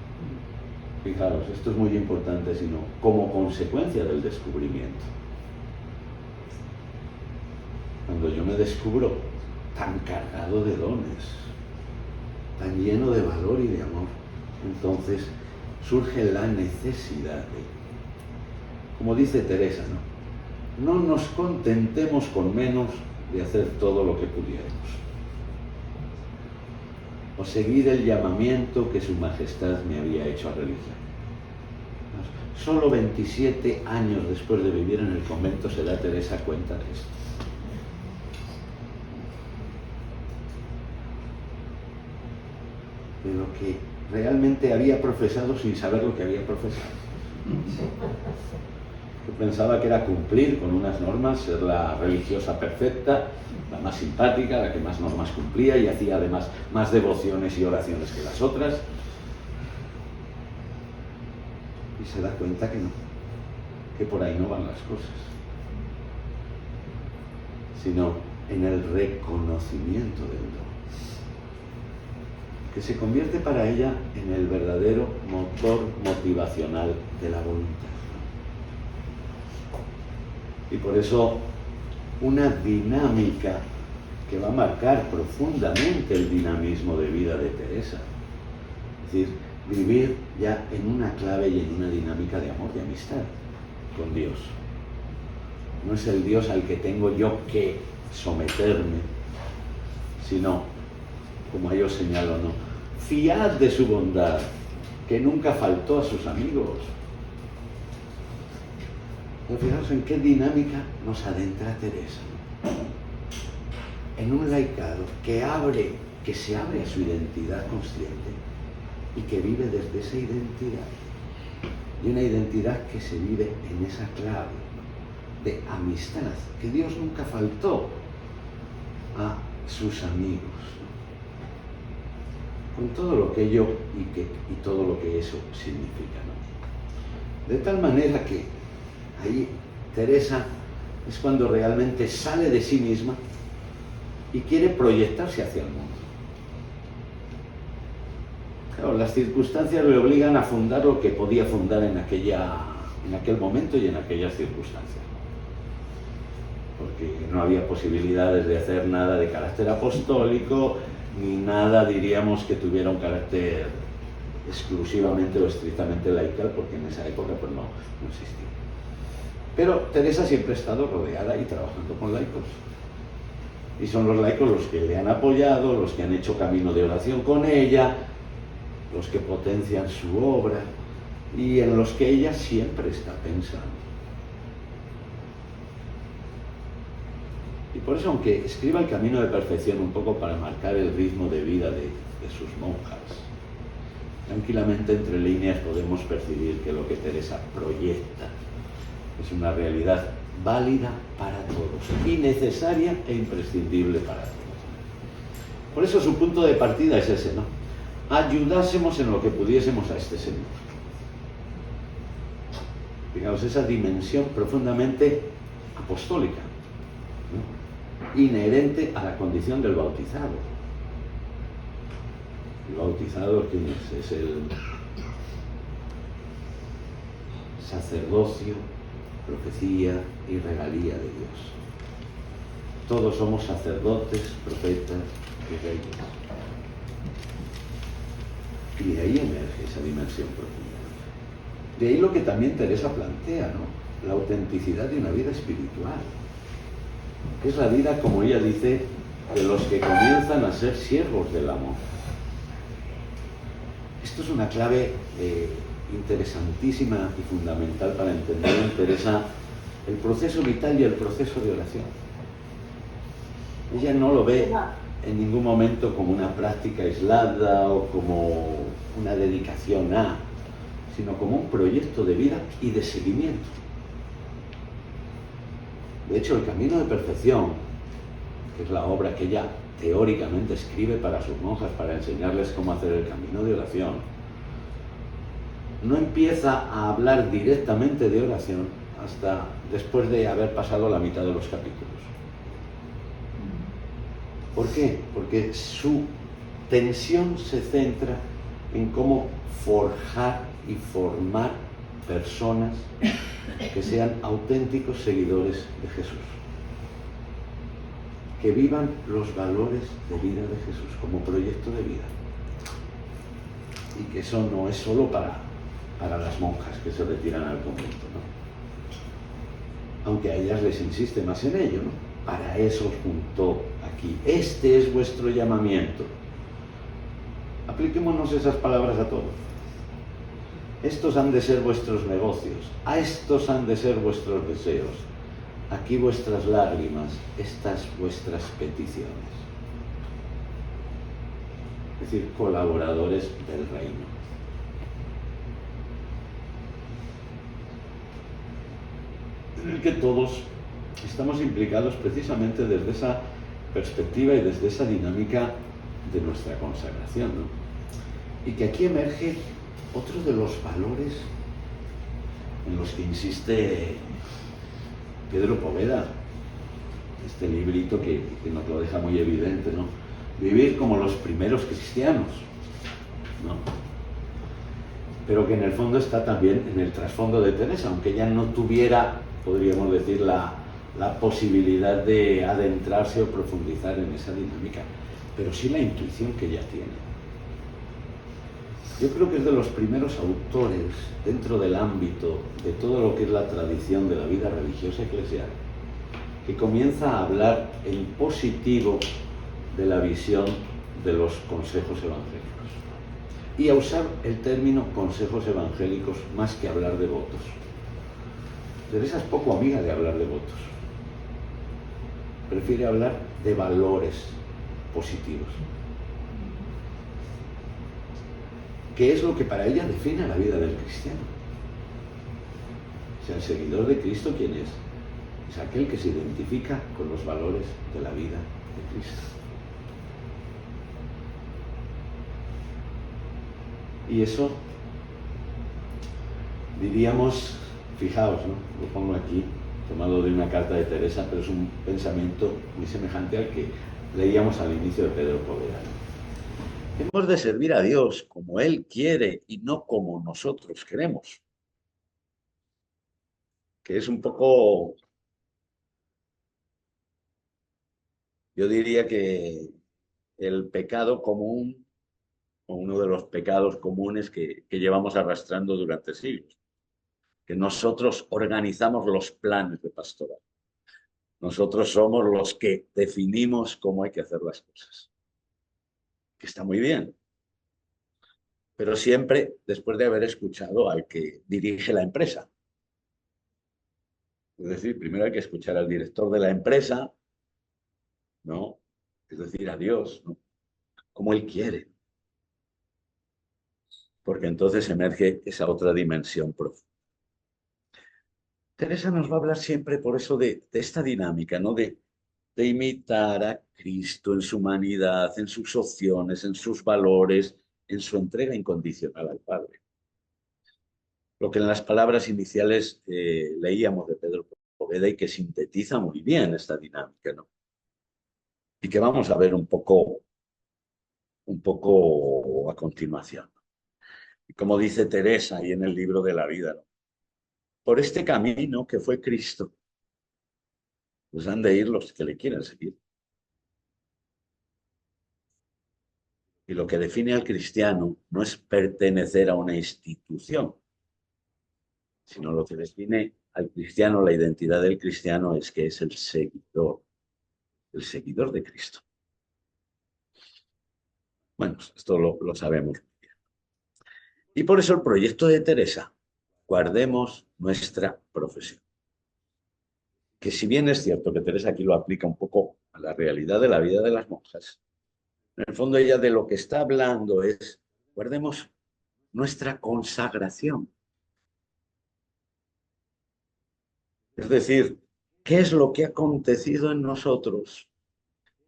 Fijaros, esto es muy importante, sino como consecuencia del descubrimiento. Cuando yo me descubro tan cargado de dones, tan lleno de valor y de amor, entonces surge la necesidad de, como dice Teresa, no nos contentemos con menos de hacer todo lo que pudiéramos, o seguir el llamamiento que su majestad me había hecho a realizar. Solo 27 años después de vivir en el convento se da Teresa cuenta de esto. De lo que realmente había profesado sin saber lo que había profesado. Yo pensaba que era cumplir con unas normas, ser la religiosa perfecta, la más simpática, la que más normas cumplía y hacía además más devociones y oraciones que las otras. Y se da cuenta que no, que por ahí no van las cosas, sino en el reconocimiento del don, que se convierte para ella en el verdadero motor motivacional de la voluntad. Y por eso una dinámica que va a marcar profundamente el dinamismo de vida de Teresa. Es decir, vivir ya en una clave y en una dinámica de amor, de amistad con Dios. No es el Dios al que tengo yo que someterme, sino, como yo señalo, ¿no? Fiad de su bondad, que nunca faltó a sus amigos. Pero fijaos en qué dinámica nos adentra Teresa. En un laicado que se abre a su identidad consciente y que vive desde esa identidad. Y una identidad que se vive en esa clave de amistad, que Dios nunca faltó a sus amigos. Con todo lo que ello y todo lo que eso significa, ¿no? De tal manera que ahí Teresa es cuando realmente sale de sí misma y quiere proyectarse hacia el mundo. Claro, las circunstancias le obligan a fundar lo que podía fundar en aquel momento y en aquellas circunstancias. Porque no había posibilidades de hacer nada de carácter apostólico, ni nada, diríamos, que tuviera un carácter exclusivamente o estrictamente laical, porque en esa época pues no existía. Pero Teresa siempre ha estado rodeada y trabajando con laicos. Y son los laicos los que le han apoyado, los que han hecho camino de oración con ella, los que potencian su obra y en los que ella siempre está pensando. Y por eso, aunque escriba el camino de perfección un poco para marcar el ritmo de vida de sus monjas, tranquilamente entre líneas podemos percibir que lo que Teresa proyecta es una realidad válida para todos y necesaria e imprescindible para todos. Por eso su punto de partida es ese, ¿no? Ayudásemos en lo que pudiésemos a este Señor. Fijaos, esa dimensión profundamente apostólica, ¿no? Inherente a la condición del bautizado. El bautizado, ¿quién es? Es el sacerdocio, profecía y regalía de Dios. Todos somos sacerdotes, profetas y reyes. Y de ahí emerge esa dimensión profunda. De ahí lo que también Teresa plantea, ¿no? La autenticidad de una vida espiritual. Que es la vida, como ella dice, de los que comienzan a ser siervos del amor. Esto es una clave interesantísima y fundamental para entender en Teresa el proceso vital y el proceso de oración. Ella no lo ve en ningún momento como una práctica aislada o como una dedicación a, sino como un proyecto de vida y de seguimiento. De hecho, el Camino de Perfección, que es la obra que ella teóricamente escribe para sus monjas, para enseñarles cómo hacer el camino de oración, no empieza a hablar directamente de oración hasta después de haber pasado la mitad de los capítulos. ¿Por qué? Porque su tensión se centra en cómo forjar y formar personas que sean auténticos seguidores de Jesús, que vivan los valores de vida de Jesús como proyecto de vida, y que eso no es solo para las monjas que se retiran al convento, ¿no? Aunque a ellas les insiste más en ello, ¿no? Para eso os juntó aquí. Este es vuestro llamamiento. Apliquémonos esas palabras a todos. Estos han de ser vuestros negocios, a estos han de ser vuestros deseos, aquí vuestras lágrimas, estas vuestras peticiones. Es decir, colaboradores del reino. En el que todos estamos implicados precisamente desde esa perspectiva y desde esa dinámica de nuestra consagración, ¿no? Y que aquí emerge otro de los valores en los que insiste Pedro Poveda, este librito que nos lo deja muy evidente, ¿no? Vivir como los primeros cristianos, ¿no? Pero que en el fondo está también en el trasfondo de Teresa, aunque ella no tuviera, podríamos decir, la posibilidad de adentrarse o profundizar en esa dinámica, pero sí la intuición que ella tiene. Yo creo que es de los primeros autores dentro del ámbito de todo lo que es la tradición de la vida religiosa eclesial que comienza a hablar en positivo de la visión de los consejos evangélicos y a usar el término consejos evangélicos más que hablar de votos. Teresa es poco amiga de hablar de votos, prefiere hablar de valores positivos, que es lo que para ella define la vida del cristiano. O sea, el seguidor de Cristo, ¿quién es? Es aquel que se identifica con los valores de la vida de Cristo. Y eso, diríamos, fijaos, ¿no? Lo pongo aquí, tomado de una carta de Teresa, pero es un pensamiento muy semejante al que leíamos al inicio de Pedro Poveda. Hemos de servir a Dios como Él quiere y no como nosotros queremos. Que es un poco, yo diría que el pecado común, o uno de los pecados comunes que llevamos arrastrando durante siglos. Que nosotros organizamos los planes de pastoral. Nosotros somos los que definimos cómo hay que hacer las cosas. Que está muy bien, pero siempre después de haber escuchado al que dirige la empresa. Es decir, primero hay que escuchar al director de la empresa, ¿no? Es decir, a Dios, ¿no? Como Él quiere. Porque entonces emerge esa otra dimensión profunda. Teresa nos va a hablar siempre por eso de esta dinámica, ¿no? De imitar a Cristo en su humanidad, en sus opciones, en sus valores, en su entrega incondicional al Padre. Lo que en las palabras iniciales leíamos de Pedro Poveda y que sintetiza muy bien esta dinámica, ¿no? Y que vamos a ver un poco a continuación. Y como dice Teresa ahí en el libro de la vida, ¿no? Por este camino que fue Cristo, pues han de ir los que le quieren seguir. Y lo que define al cristiano no es pertenecer a una institución, sino lo que define al cristiano, la identidad del cristiano, es que es el seguidor de Cristo. Bueno, esto lo sabemos. Y por eso el proyecto de Teresa, guardemos nuestra profesión. Que si bien es cierto que Teresa aquí lo aplica un poco a la realidad de la vida de las monjas, en el fondo ella de lo que está hablando es, guardemos nuestra consagración. Es decir, ¿qué es lo que ha acontecido en nosotros?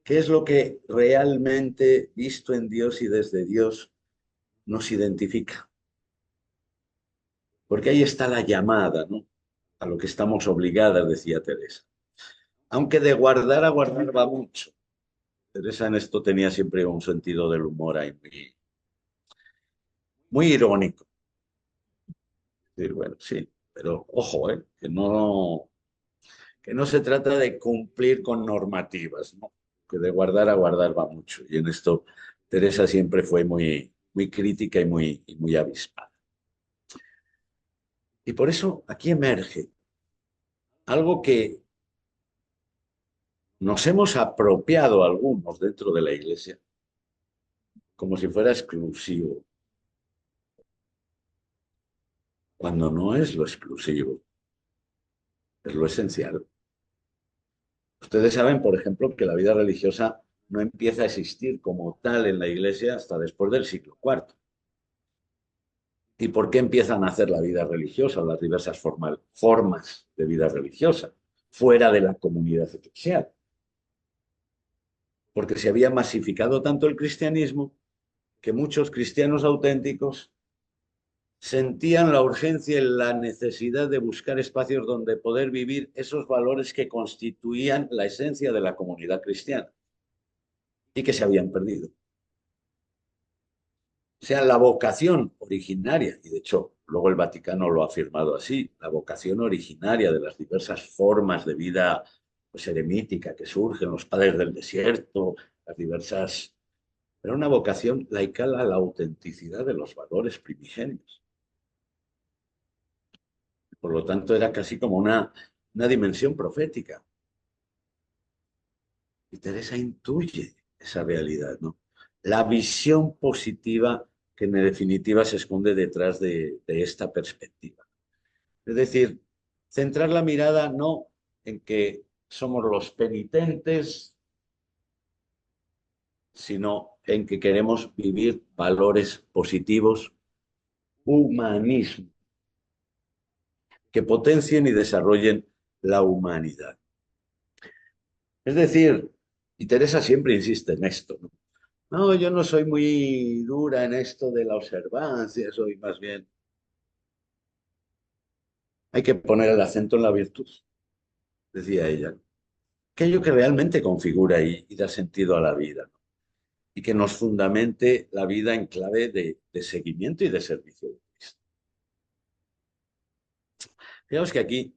¿Qué es lo que realmente, visto en Dios y desde Dios, nos identifica? Porque ahí está la llamada, ¿no? A lo que estamos obligadas, decía Teresa. Aunque de guardar a guardar va mucho. Teresa en esto tenía siempre un sentido del humor ahí muy irónico. Es decir, bueno, sí, pero ojo, que no se trata de cumplir con normativas, ¿no? Que de guardar a guardar va mucho. Y en esto Teresa siempre fue muy crítica y muy avispada. Y por eso aquí emerge algo que nos hemos apropiado algunos dentro de la Iglesia, como si fuera exclusivo, cuando no es lo exclusivo, es lo esencial. Ustedes saben, por ejemplo, que la vida religiosa no empieza a existir como tal en la Iglesia hasta después del siglo IV. ¿Y por qué empiezan a hacer la vida religiosa o las diversas formas de vida religiosa fuera de la comunidad eclesial? Porque se había masificado tanto el cristianismo que muchos cristianos auténticos sentían la urgencia y la necesidad de buscar espacios donde poder vivir esos valores que constituían la esencia de la comunidad cristiana y que se habían perdido. O sea, la vocación originaria, y de hecho luego el Vaticano lo ha afirmado así, la vocación originaria de las diversas formas de vida pues, eremítica que surgen, los padres del desierto, las diversas... Era una vocación laical a la autenticidad de los valores primigenios. Por lo tanto, era casi como una dimensión profética. Y Teresa intuye esa realidad, ¿no? La visión positiva que en definitiva se esconde detrás de esta perspectiva. Es decir, centrar la mirada no en que somos los penitentes, sino en que queremos vivir valores positivos, humanismo, que potencien y desarrollen la humanidad. Es decir, y Teresa siempre insiste en esto, ¿no? No, yo no soy muy dura en esto de la observancia, soy más bien... Hay que poner el acento en la virtud, decía ella. Aquello que realmente configura y da sentido a la vida, ¿no? Y que nos fundamente la vida en clave de seguimiento y de servicio de Cristo. Fijaos que aquí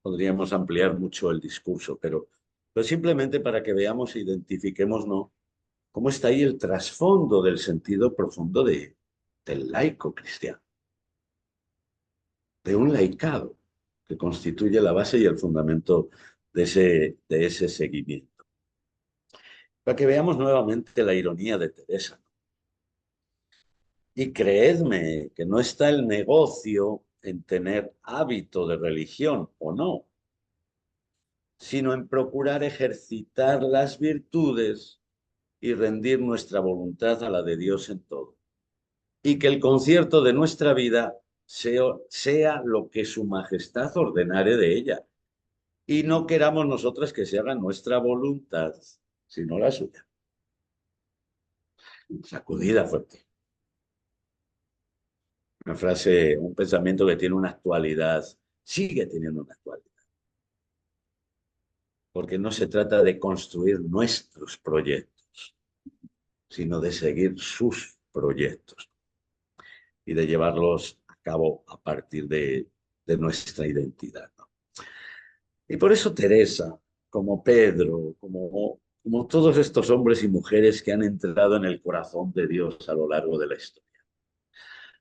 podríamos ampliar mucho el discurso, pero simplemente para que veamos e identifiquemos, ¿no?, cómo está ahí el trasfondo del sentido profundo del laico cristiano, de un laicado que constituye la base y el fundamento de ese seguimiento. Para que veamos nuevamente la ironía de Teresa. Y creedme que no está el negocio en tener hábito de religión o no, sino en procurar ejercitar las virtudes y rendir nuestra voluntad a la de Dios en todo. Y que el concierto de nuestra vida sea lo que su majestad ordenare de ella. Y no queramos nosotras que se haga nuestra voluntad, sino la suya. Sacudida fuerte. Una frase, un pensamiento que tiene una actualidad, sigue teniendo una actualidad. porque no se trata de construir nuestros proyectos, sino de seguir sus proyectos y de llevarlos a cabo a partir de nuestra identidad, ¿no? Y por eso Teresa, como Pedro, como todos estos hombres y mujeres que han entrado en el corazón de Dios a lo largo de la historia,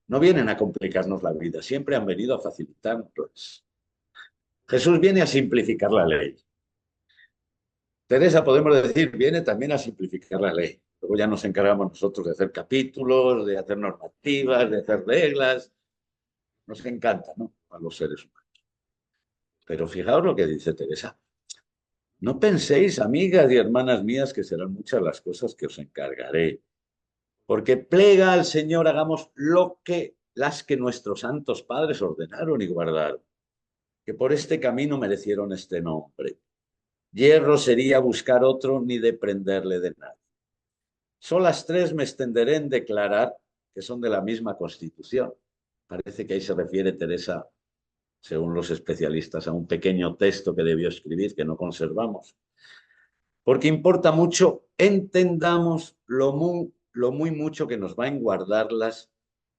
no vienen a complicarnos la vida, siempre han venido a facilitarnos. Jesús viene a simplificar la ley. Teresa, podemos decir, viene también a simplificar la ley. Luego ya nos encargamos nosotros de hacer capítulos, de hacer normativas, de hacer reglas. Nos encanta, ¿no? A los seres humanos. Pero fijaos lo que dice Teresa. No penséis, amigas y hermanas mías, que serán muchas las cosas que os encargaré, porque plega al Señor hagamos las que nuestros santos padres ordenaron y guardaron, que por este camino merecieron este nombre. Hierro sería buscar otro ni deprenderle de nadie. Solas tres me extenderé en declarar que son de la misma Constitución. Parece que ahí se refiere Teresa, según los especialistas, a un pequeño texto que debió escribir que no conservamos. Porque importa mucho, entendamos lo muy mucho que nos va a guardarlas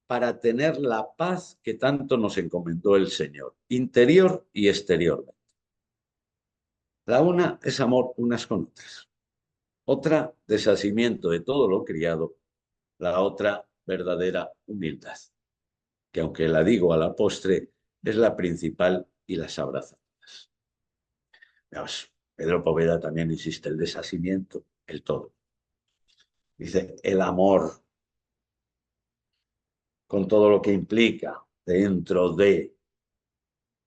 para tener la paz que tanto nos encomendó el Señor, interior y exteriormente. La una es amor unas con otras. Otra, deshacimiento de todo lo criado. La otra, verdadera humildad, que aunque la digo a la postre, es la principal y las abraza todas. Veamos, Pedro Poveda también insiste, el deshacimiento, el todo. Dice, el amor, con todo lo que implica dentro de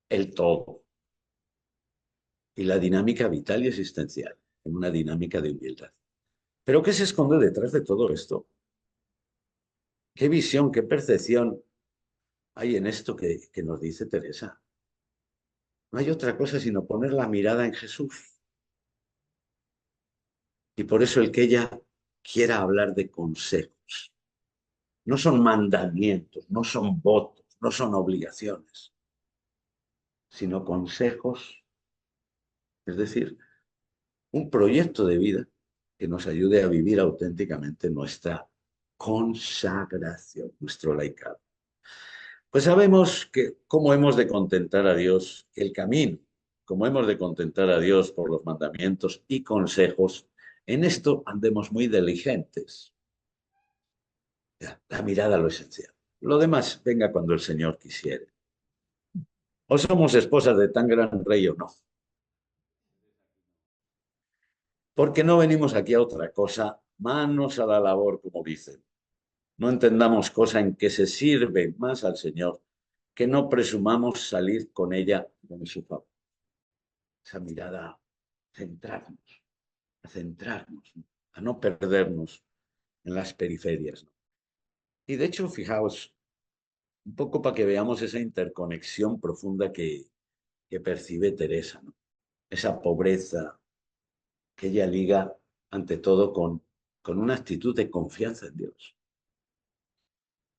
el todo. Y la dinámica vital y existencial, en una dinámica de humildad. ¿Pero qué se esconde detrás de todo esto? ¿Qué visión, qué percepción hay en esto que nos dice Teresa? No hay otra cosa sino poner la mirada en Jesús. Y por eso el que ella quiera hablar de consejos. No son mandamientos, no son votos, no son obligaciones, sino consejos, es decir, un proyecto de vida que nos ayude a vivir auténticamente nuestra consagración, nuestro laicado. Pues sabemos que cómo hemos de contentar a Dios, el camino, cómo hemos de contentar a Dios por los mandamientos y consejos, en esto andemos muy diligentes. La mirada a lo esencial. Lo demás venga cuando el Señor quisiere. O somos esposas de tan gran rey o no. Porque no venimos aquí a otra cosa, manos a la labor, como dicen. No entendamos cosa en que se sirve más al Señor, que no presumamos salir con ella en su favor. Esa mirada, centrarnos, a no perdernos en las periferias, ¿no? Y de hecho, fijaos, un poco para que veamos esa interconexión profunda que percibe Teresa, ¿no? Esa pobreza que ella liga ante todo con una actitud de confianza en Dios.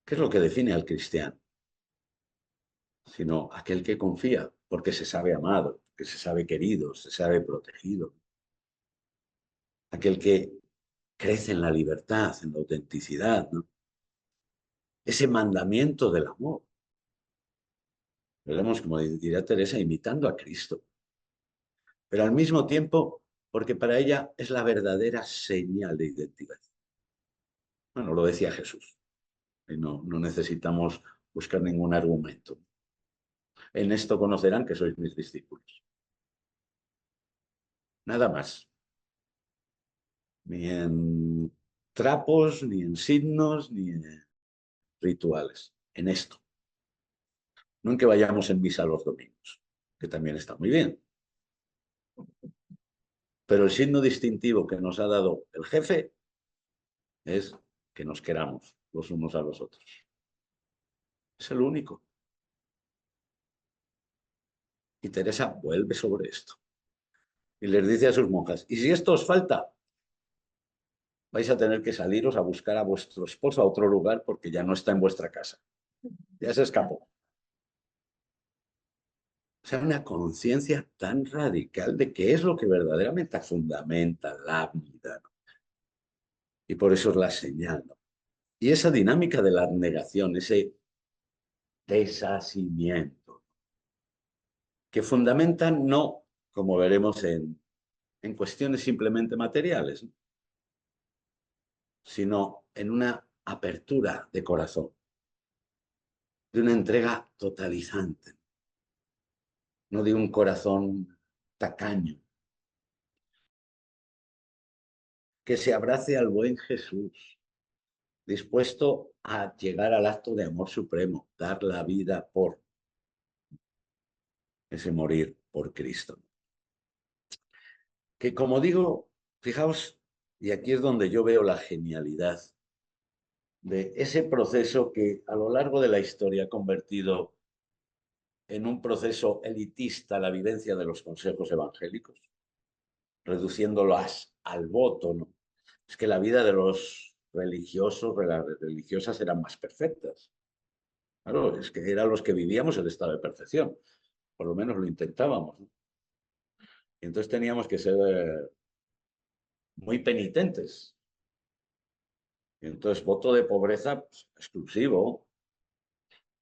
¿Qué es lo que define al cristiano? Sino aquel que confía porque se sabe amado, que se sabe querido, se sabe protegido. Aquel que crece en la libertad, en la autenticidad, ¿no? Ese mandamiento del amor. Veremos, como diría Teresa, imitando a Cristo. Pero al mismo tiempo, porque para ella es la verdadera señal de identidad. Bueno, lo decía Jesús. Y no necesitamos buscar ningún argumento. En esto conocerán que sois mis discípulos. Nada más. Ni en trapos, ni en signos, ni en rituales. En esto. No en que vayamos en misa los domingos, que también está muy bien. Pero el signo distintivo que nos ha dado el jefe es que nos queramos los unos a los otros. Es el único. Y Teresa vuelve sobre esto. Y les dice a sus monjas, y si esto os falta, vais a tener que saliros a buscar a vuestro esposo a otro lugar porque ya no está en vuestra casa. Ya se escapó. O sea, una conciencia tan radical de qué es lo que verdaderamente fundamenta la vida, ¿no? Y por eso es la señal, ¿no? Y esa dinámica de la abnegación, ese deshacimiento, que fundamentan no, como veremos en cuestiones simplemente materiales, ¿no? Sino en una apertura de corazón, de una entrega totalizante, no de un corazón tacaño, que se abrace al buen Jesús, dispuesto a llegar al acto de amor supremo, dar la vida por ese morir por Cristo. Que como digo, fijaos, y aquí es donde yo veo la genialidad de ese proceso que a lo largo de la historia ha convertido en un proceso elitista la vivencia de los consejos evangélicos, reduciéndolas al voto, ¿no? Es que la vida de los religiosos, de las religiosas eran más perfectas. Claro, es que eran los que vivíamos el estado de perfección, por lo menos lo intentábamos, ¿no? Y entonces teníamos que ser muy penitentes. Y entonces voto de pobreza pues, exclusivo,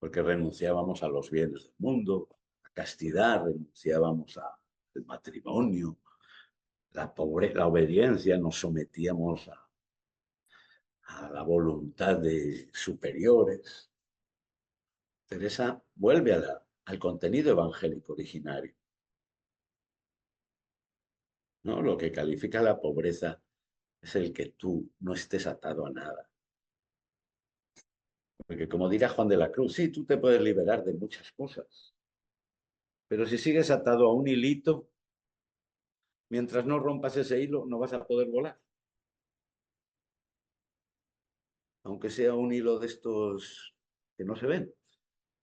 porque renunciábamos a los bienes del mundo, a castidad, renunciábamos al matrimonio, la obediencia, nos sometíamos a la voluntad de superiores. Teresa vuelve al contenido evangélico originario, ¿no? Lo que califica la pobreza es el que tú no estés atado a nada. Porque como dirá Juan de la Cruz, sí, tú te puedes liberar de muchas cosas, pero si sigues atado a un hilito, mientras no rompas ese hilo, no vas a poder volar. Aunque sea un hilo de estos que no se ven,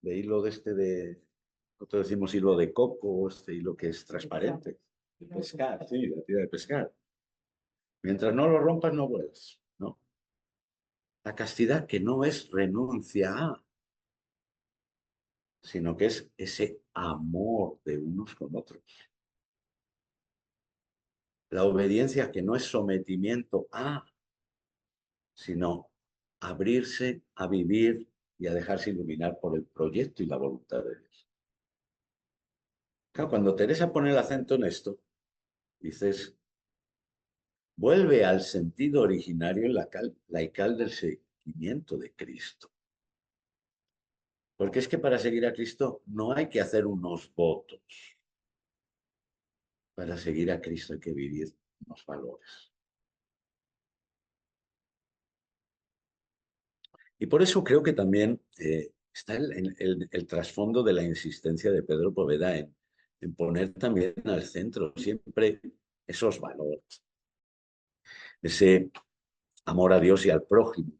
de hilo nosotros decimos hilo de coco, este hilo que es transparente, de pescar, sí, la tira de pescar. Mientras no lo rompas, no vuelas, ¿no? La castidad que no es renuncia a, sino que es ese amor de unos con otros. La obediencia que no es sometimiento a, sino abrirse a vivir y a dejarse iluminar por el proyecto y la voluntad de Dios. Claro, cuando Teresa pone el acento en esto, dices, vuelve al sentido originario laical del seguimiento de Cristo. Porque es que para seguir a Cristo no hay que hacer unos votos. Para seguir a Cristo hay que vivir unos valores. Y por eso creo que también está el trasfondo de la insistencia de Pedro Poveda en poner también al centro siempre esos valores. Ese amor a Dios y al prójimo,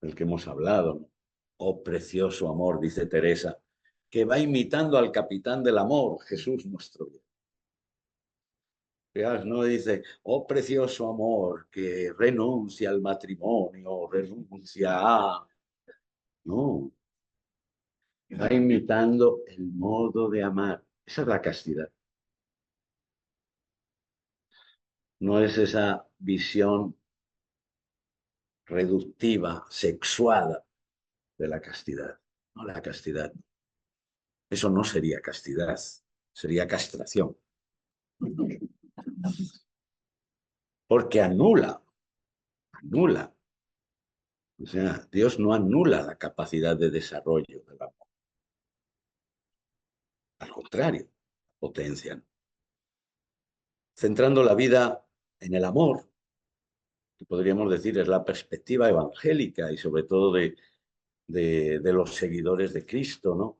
del que hemos hablado, ¿no? Oh, precioso amor, dice Teresa, que va imitando al capitán del amor, Jesús nuestro bien. Fijaos, no dice, oh, precioso amor, que renuncia al matrimonio, renuncia a... No, va imitando el modo de amar. Esa es la castidad. No es esa visión reductiva, sexuada de la castidad. No, la castidad. Eso no sería castidad, sería castración. Porque anula. O sea, Dios no anula la capacidad de desarrollo del amor. Al contrario, potencian. Centrando la vida en el amor, que podríamos decir es la perspectiva evangélica y sobre todo de los seguidores de Cristo, ¿no?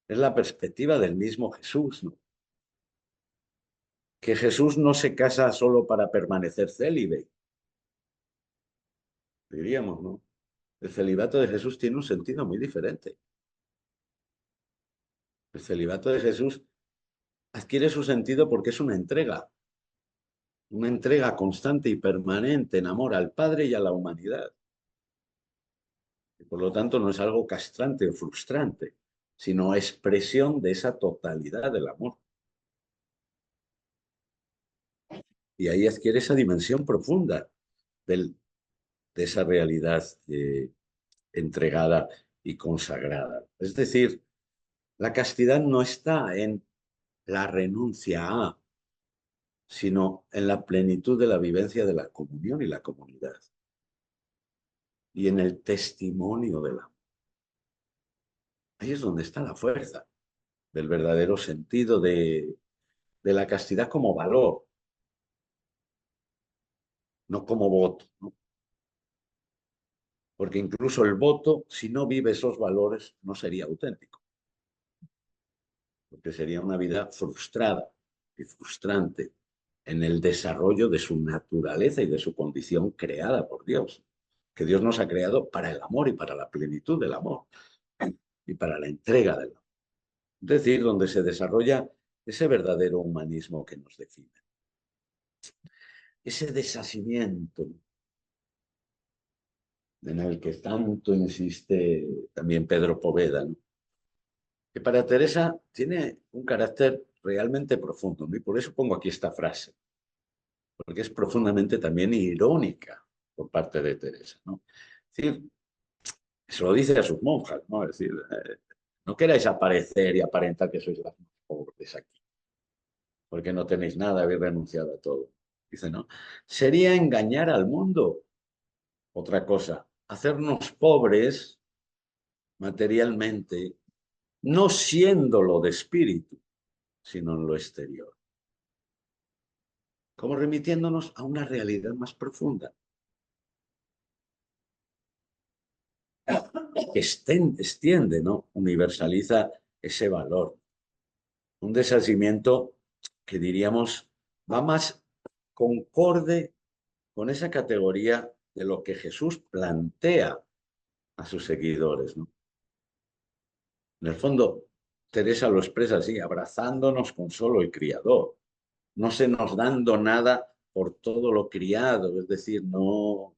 Es la perspectiva del mismo Jesús, ¿no? Que Jesús no se casa solo para permanecer célibe, diríamos, ¿no? El celibato de Jesús tiene un sentido muy diferente. El celibato de Jesús adquiere su sentido porque es una entrega constante y permanente en amor al Padre y a la humanidad. Y por lo tanto no es algo castrante o frustrante, sino expresión de esa totalidad del amor. Y ahí adquiere esa dimensión profunda de esa realidad entregada y consagrada. Es decir, la castidad no está en la renuncia a, sino en la plenitud de la vivencia de la comunión y la comunidad. Y en el testimonio del amor. Ahí es donde está la fuerza del verdadero sentido de la castidad como valor, no como voto, ¿no? Porque incluso el voto, si no vive esos valores, no sería auténtico. Porque sería una vida frustrada y frustrante en el desarrollo de su naturaleza y de su condición creada por Dios. Que Dios nos ha creado para el amor y para la plenitud del amor y para la entrega del amor. Es decir, donde se desarrolla ese verdadero humanismo que nos define. Ese desasimiento en el que tanto insiste también Pedro Poveda, ¿no? Que para Teresa tiene un carácter realmente profundo, ¿no? Y por eso pongo aquí esta frase, porque es profundamente también irónica por parte de Teresa, ¿no? Es decir, se lo dice a sus monjas, ¿no? Es decir, no queráis aparecer y aparentar que sois las más pobres aquí, porque no tenéis nada, habéis renunciado a todo. Dice, ¿no? Sería engañar al mundo. Otra cosa, hacernos pobres materialmente, no siéndolo de espíritu, sino en lo exterior. Como remitiéndonos a una realidad más profunda, que extiende, ¿no? Universaliza ese valor. Un desasimiento que diríamos va más concorde con esa categoría de lo que Jesús plantea a sus seguidores, ¿no? En el fondo, Teresa lo expresa así, abrazándonos con solo el Criador, no se nos dando nada por todo lo criado, es decir, no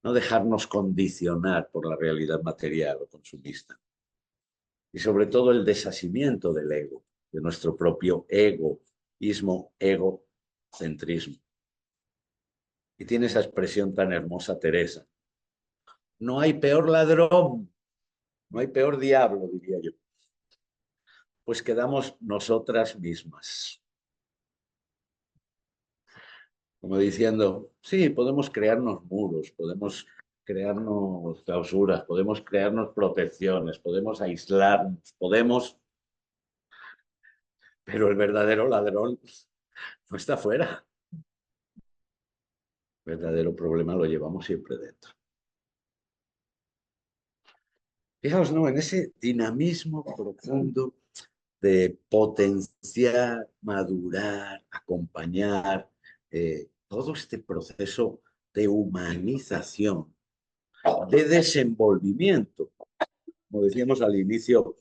dejarnos condicionar por la realidad material o consumista. Y sobre todo el desasimiento del ego, de nuestro propio egoísmo, egocentrismo. Y tiene esa expresión tan hermosa Teresa. No hay peor ladrón, no hay peor diablo, diría yo, pues quedamos nosotras mismas. Como diciendo, sí, podemos crearnos muros, podemos crearnos clausuras, podemos crearnos protecciones, podemos aislarnos, pero el verdadero ladrón no está fuera. El verdadero problema lo llevamos siempre dentro. Fijaos, ¿no? En ese dinamismo profundo de potenciar, madurar, acompañar todo este proceso de humanización, de desenvolvimiento, como decíamos al inicio,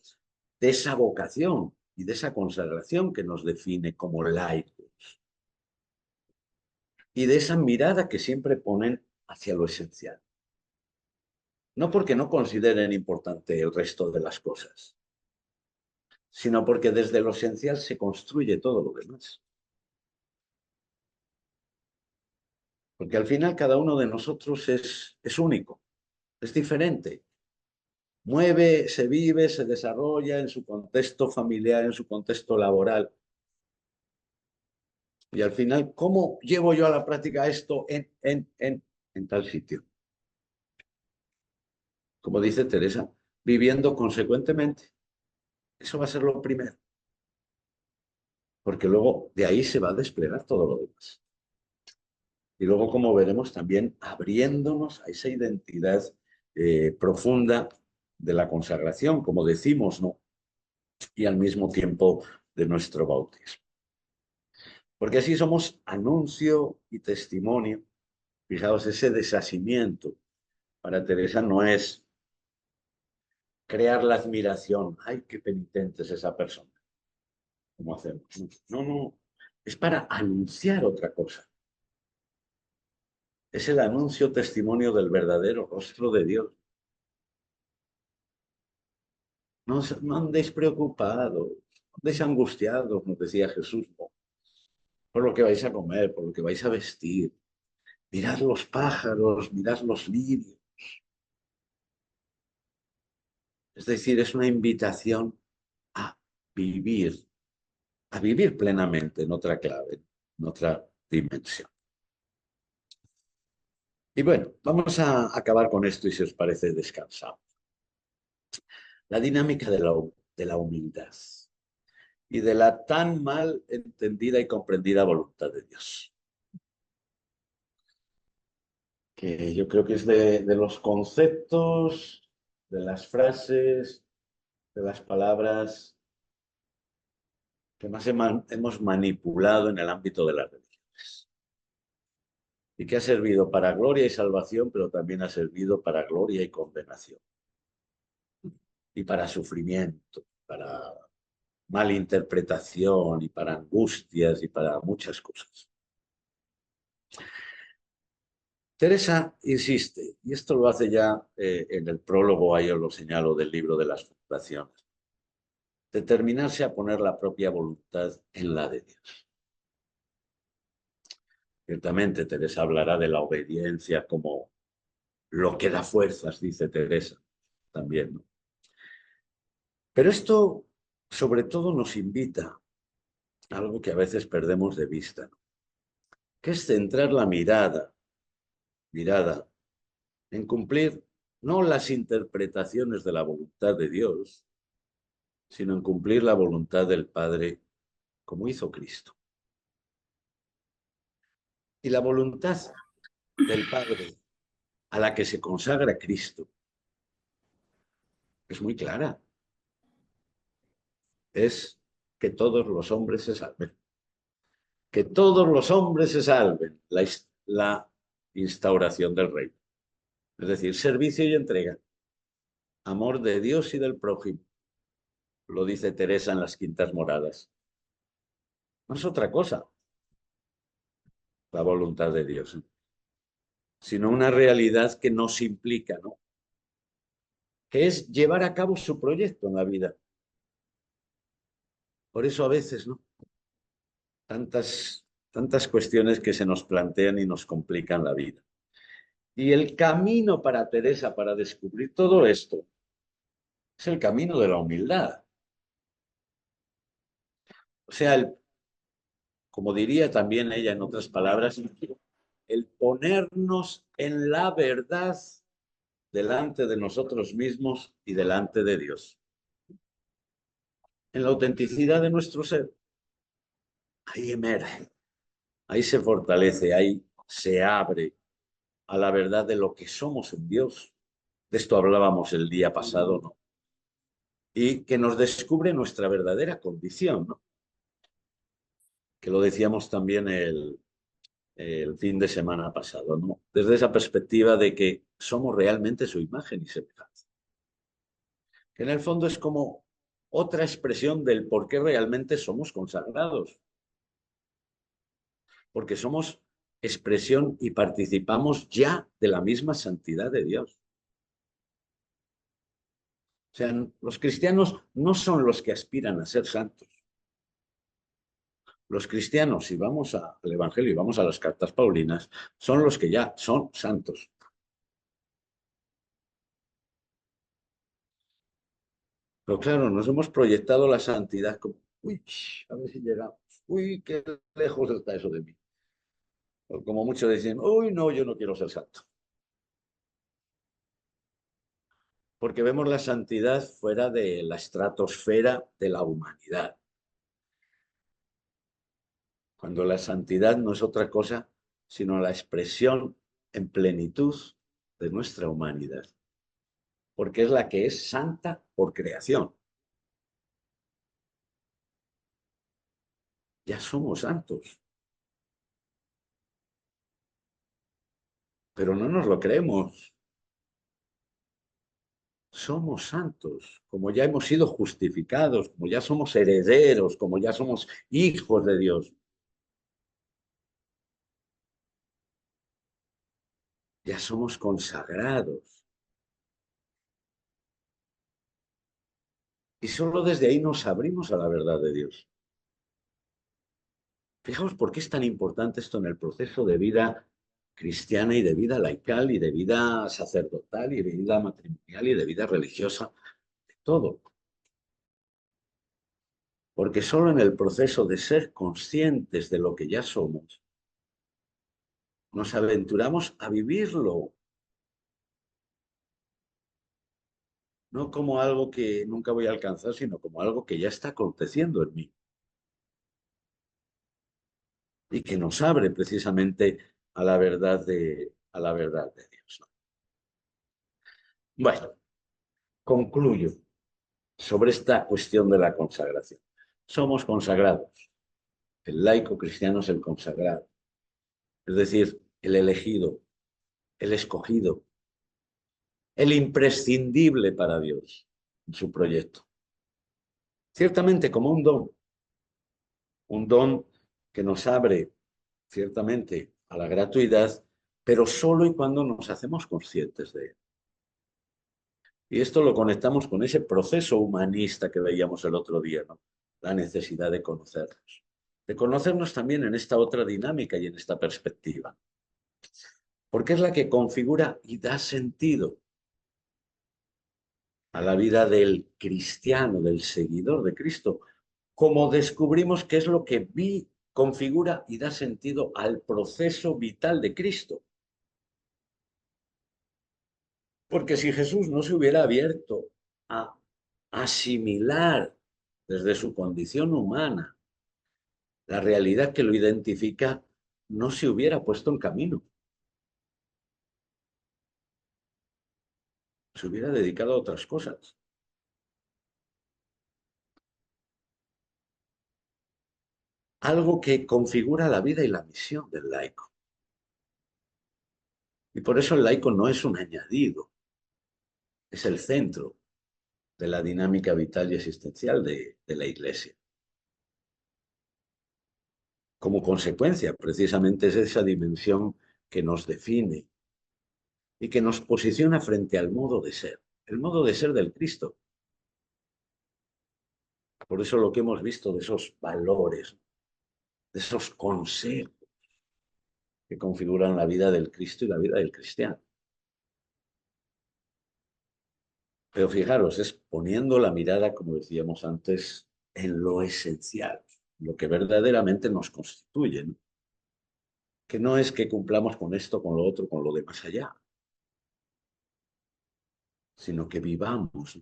de esa vocación y de esa consagración que nos define como laicos y de esa mirada que siempre ponen hacia lo esencial. No porque no consideren importante el resto de las cosas, sino porque desde lo esencial se construye todo lo demás. Porque al final cada uno de nosotros es único, es diferente. Mueve, se vive, se desarrolla en su contexto familiar, en su contexto laboral. Y al final, ¿cómo llevo yo a la práctica esto en tal sitio? Como dice Teresa, viviendo consecuentemente. Eso va a ser lo primero. Porque luego de ahí se va a desplegar todo lo demás. Y luego, como veremos, también abriéndonos a esa identidad profunda de la consagración, como decimos, ¿no? Y al mismo tiempo de nuestro bautismo. Porque así somos anuncio y testimonio. Fijaos, ese desasimiento para Teresa no es crear la admiración. ¡Ay, qué penitente es esa persona! ¿Cómo hacemos? No, no. Es para anunciar otra cosa. Es el anuncio, testimonio del verdadero rostro de Dios. no andéis preocupados, no andéis angustiados, nos decía Jesús, ¿no? Por lo que vais a comer, por lo que vais a vestir. Mirad los pájaros, mirad los lirios. Es decir, es una invitación a vivir, a vivir plenamente en otra clave, en otra dimensión. Y bueno, vamos a acabar con esto y si os parece descansamos. La dinámica de la humildad y de la tan mal entendida y comprendida voluntad de Dios. Que yo creo que es de los conceptos, de las frases, de las palabras que más hemos manipulado en el ámbito de las religiones. Y que ha servido para gloria y salvación, pero también ha servido para gloria y condenación. Y para sufrimiento, para malinterpretación y para angustias y para muchas cosas. Teresa insiste, y esto lo hace ya en el prólogo, ahí os lo señalo, del libro de las fundaciones, determinarse a poner la propia voluntad en la de Dios. Ciertamente Teresa hablará de la obediencia como lo que da fuerzas, dice Teresa también, ¿no? Pero esto sobre todo nos invita a algo que a veces perdemos de vista, ¿no? Que es centrar la mirada en cumplir no las interpretaciones de la voluntad de Dios, sino en cumplir la voluntad del Padre como hizo Cristo. Y la voluntad del Padre a la que se consagra Cristo es muy clara. Es que todos los hombres se salven. Que todos los hombres se salven. La instauración del reino. Es decir, servicio y entrega. Amor de Dios y del prójimo. Lo dice Teresa en las Quintas Moradas. No es otra cosa la voluntad de Dios, sino una realidad que nos implica, ¿no? Que es llevar a cabo su proyecto en la vida. Por eso a veces, ¿no? Tantas cuestiones que se nos plantean y nos complican la vida. Y el camino para Teresa, para descubrir todo esto, es el camino de la humildad. O sea, como diría también ella en otras palabras, el ponernos en la verdad delante de nosotros mismos y delante de Dios. En la autenticidad de nuestro ser. Ahí emerge, ahí se fortalece, ahí se abre a la verdad de lo que somos en Dios. De esto hablábamos el día pasado, ¿no? Y que nos descubre nuestra verdadera condición, ¿no? Que lo decíamos también el fin de semana pasado, ¿no? Desde esa perspectiva de que somos realmente su imagen y semejanza. Que en el fondo es como otra expresión del por qué realmente somos consagrados. Porque somos expresión y participamos ya de la misma santidad de Dios. O sea, los cristianos no son los que aspiran a ser santos. Los cristianos, si vamos al Evangelio y vamos a las cartas paulinas, son los que ya son santos. Pero claro, nos hemos proyectado la santidad como, uy, a ver si llegamos. Uy, qué lejos está eso de mí. O como muchos dicen, uy, no, yo no quiero ser santo. Porque vemos la santidad fuera de la estratosfera de la humanidad. Cuando la santidad no es otra cosa sino la expresión en plenitud de nuestra humanidad, porque es la que es santa por creación. Ya somos santos, pero no nos lo creemos. Somos santos, como ya hemos sido justificados, como ya somos herederos, como ya somos hijos de Dios. Ya somos consagrados. Y solo desde ahí nos abrimos a la verdad de Dios. Fijaos por qué es tan importante esto en el proceso de vida cristiana y de vida laical y de vida sacerdotal y de vida matrimonial y de vida religiosa, de todo. Porque solo en el proceso de ser conscientes de lo que ya somos, nos aventuramos a vivirlo, no como algo que nunca voy a alcanzar, sino como algo que ya está aconteciendo en mí y que nos abre precisamente a la verdad de Dios, ¿no? Bueno, concluyo sobre esta cuestión de la consagración. Somos consagrados. El laico cristiano es el consagrado, es decir, el elegido, el escogido, el imprescindible para Dios en su proyecto. Ciertamente como un don que nos abre ciertamente a la gratuidad, pero solo y cuando nos hacemos conscientes de él. Y esto lo conectamos con ese proceso humanista que veíamos el otro día, ¿no? La necesidad de conocernos. De conocernos también en esta otra dinámica y en esta perspectiva. Porque es la que configura y da sentido a la vida del cristiano, del seguidor de Cristo, como descubrimos qué es lo que configura y da sentido al proceso vital de Cristo. Porque si Jesús no se hubiera abierto a asimilar desde su condición humana la realidad que lo identifica, no se hubiera puesto en camino. Se hubiera dedicado a otras cosas. Algo que configura la vida y la misión del laico. Y por eso el laico no es un añadido, es el centro de la dinámica vital y existencial de la Iglesia. Como consecuencia, precisamente es esa dimensión que nos define y que nos posiciona frente al modo de ser, el modo de ser del Cristo. Por eso lo que hemos visto de esos valores, de esos consejos que configuran la vida del Cristo y la vida del cristiano. Pero fijaros, es poniendo la mirada, como decíamos antes, en lo esencial, lo que verdaderamente nos constituye, ¿no? Que no es que cumplamos con esto, con lo otro, con lo de más allá, sino que vivamos.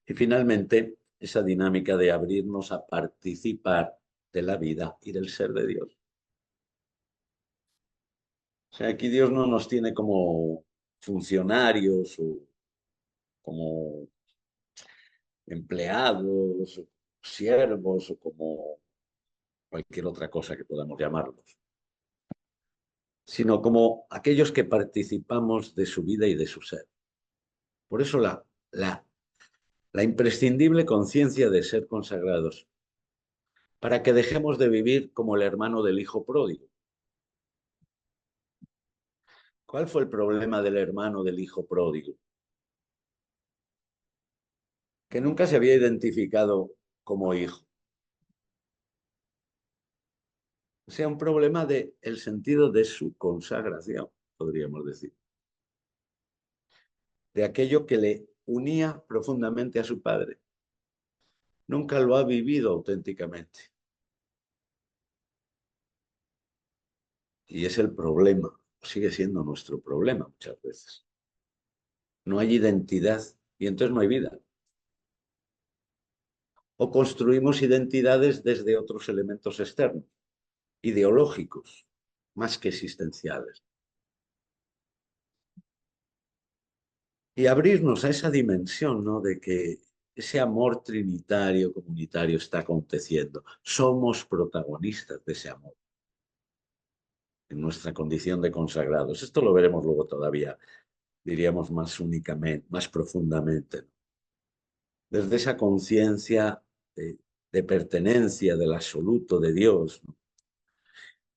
Y finalmente, esa dinámica de abrirnos a participar de la vida y del ser de Dios. O sea, aquí Dios no nos tiene como funcionarios o como empleados, o siervos o como cualquier otra cosa que podamos llamarlos, sino como aquellos que participamos de su vida y de su ser. Por eso la imprescindible conciencia de ser consagrados, para que dejemos de vivir como el hermano del hijo pródigo. ¿Cuál fue el problema del hermano del hijo pródigo? Que nunca se había identificado como hijo. O sea, un problema del sentido de su consagración, podríamos decir. De aquello que le unía profundamente a su padre. Nunca lo ha vivido auténticamente. Y es el problema, sigue siendo nuestro problema muchas veces. No hay identidad y entonces no hay vida. O construimos identidades desde otros elementos externos, ideológicos, más que existenciales. Y abrirnos a esa dimensión, ¿no?, de que ese amor trinitario, comunitario está aconteciendo. Somos protagonistas de ese amor en nuestra condición de consagrados. Esto lo veremos luego todavía, diríamos más únicamente, más profundamente, ¿no? Desde esa conciencia de pertenencia, del absoluto de Dios, ¿no?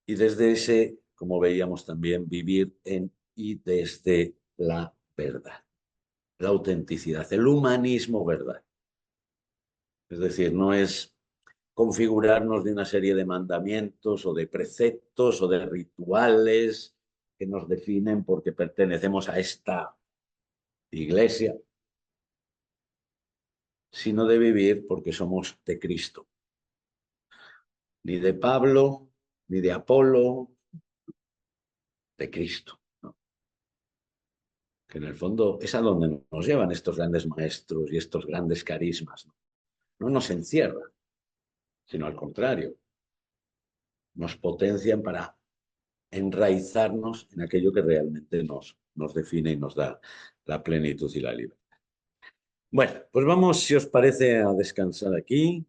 Y desde ese, como veíamos también, vivir en y desde la verdad. la autenticidad, el humanismo verdad. Es decir, no es configurarnos de una serie de mandamientos o de preceptos o de rituales que nos definen porque pertenecemos a esta iglesia, sino de vivir porque somos de Cristo. Ni de Pablo, ni de Apolo, de Cristo, ¿no? Que en el fondo es a donde nos llevan estos grandes maestros y estos grandes carismas. No nos encierran, sino al contrario, nos potencian para enraizarnos en aquello que realmente nos define y nos da la plenitud y la libertad. Bueno, pues vamos, si os parece, a descansar aquí.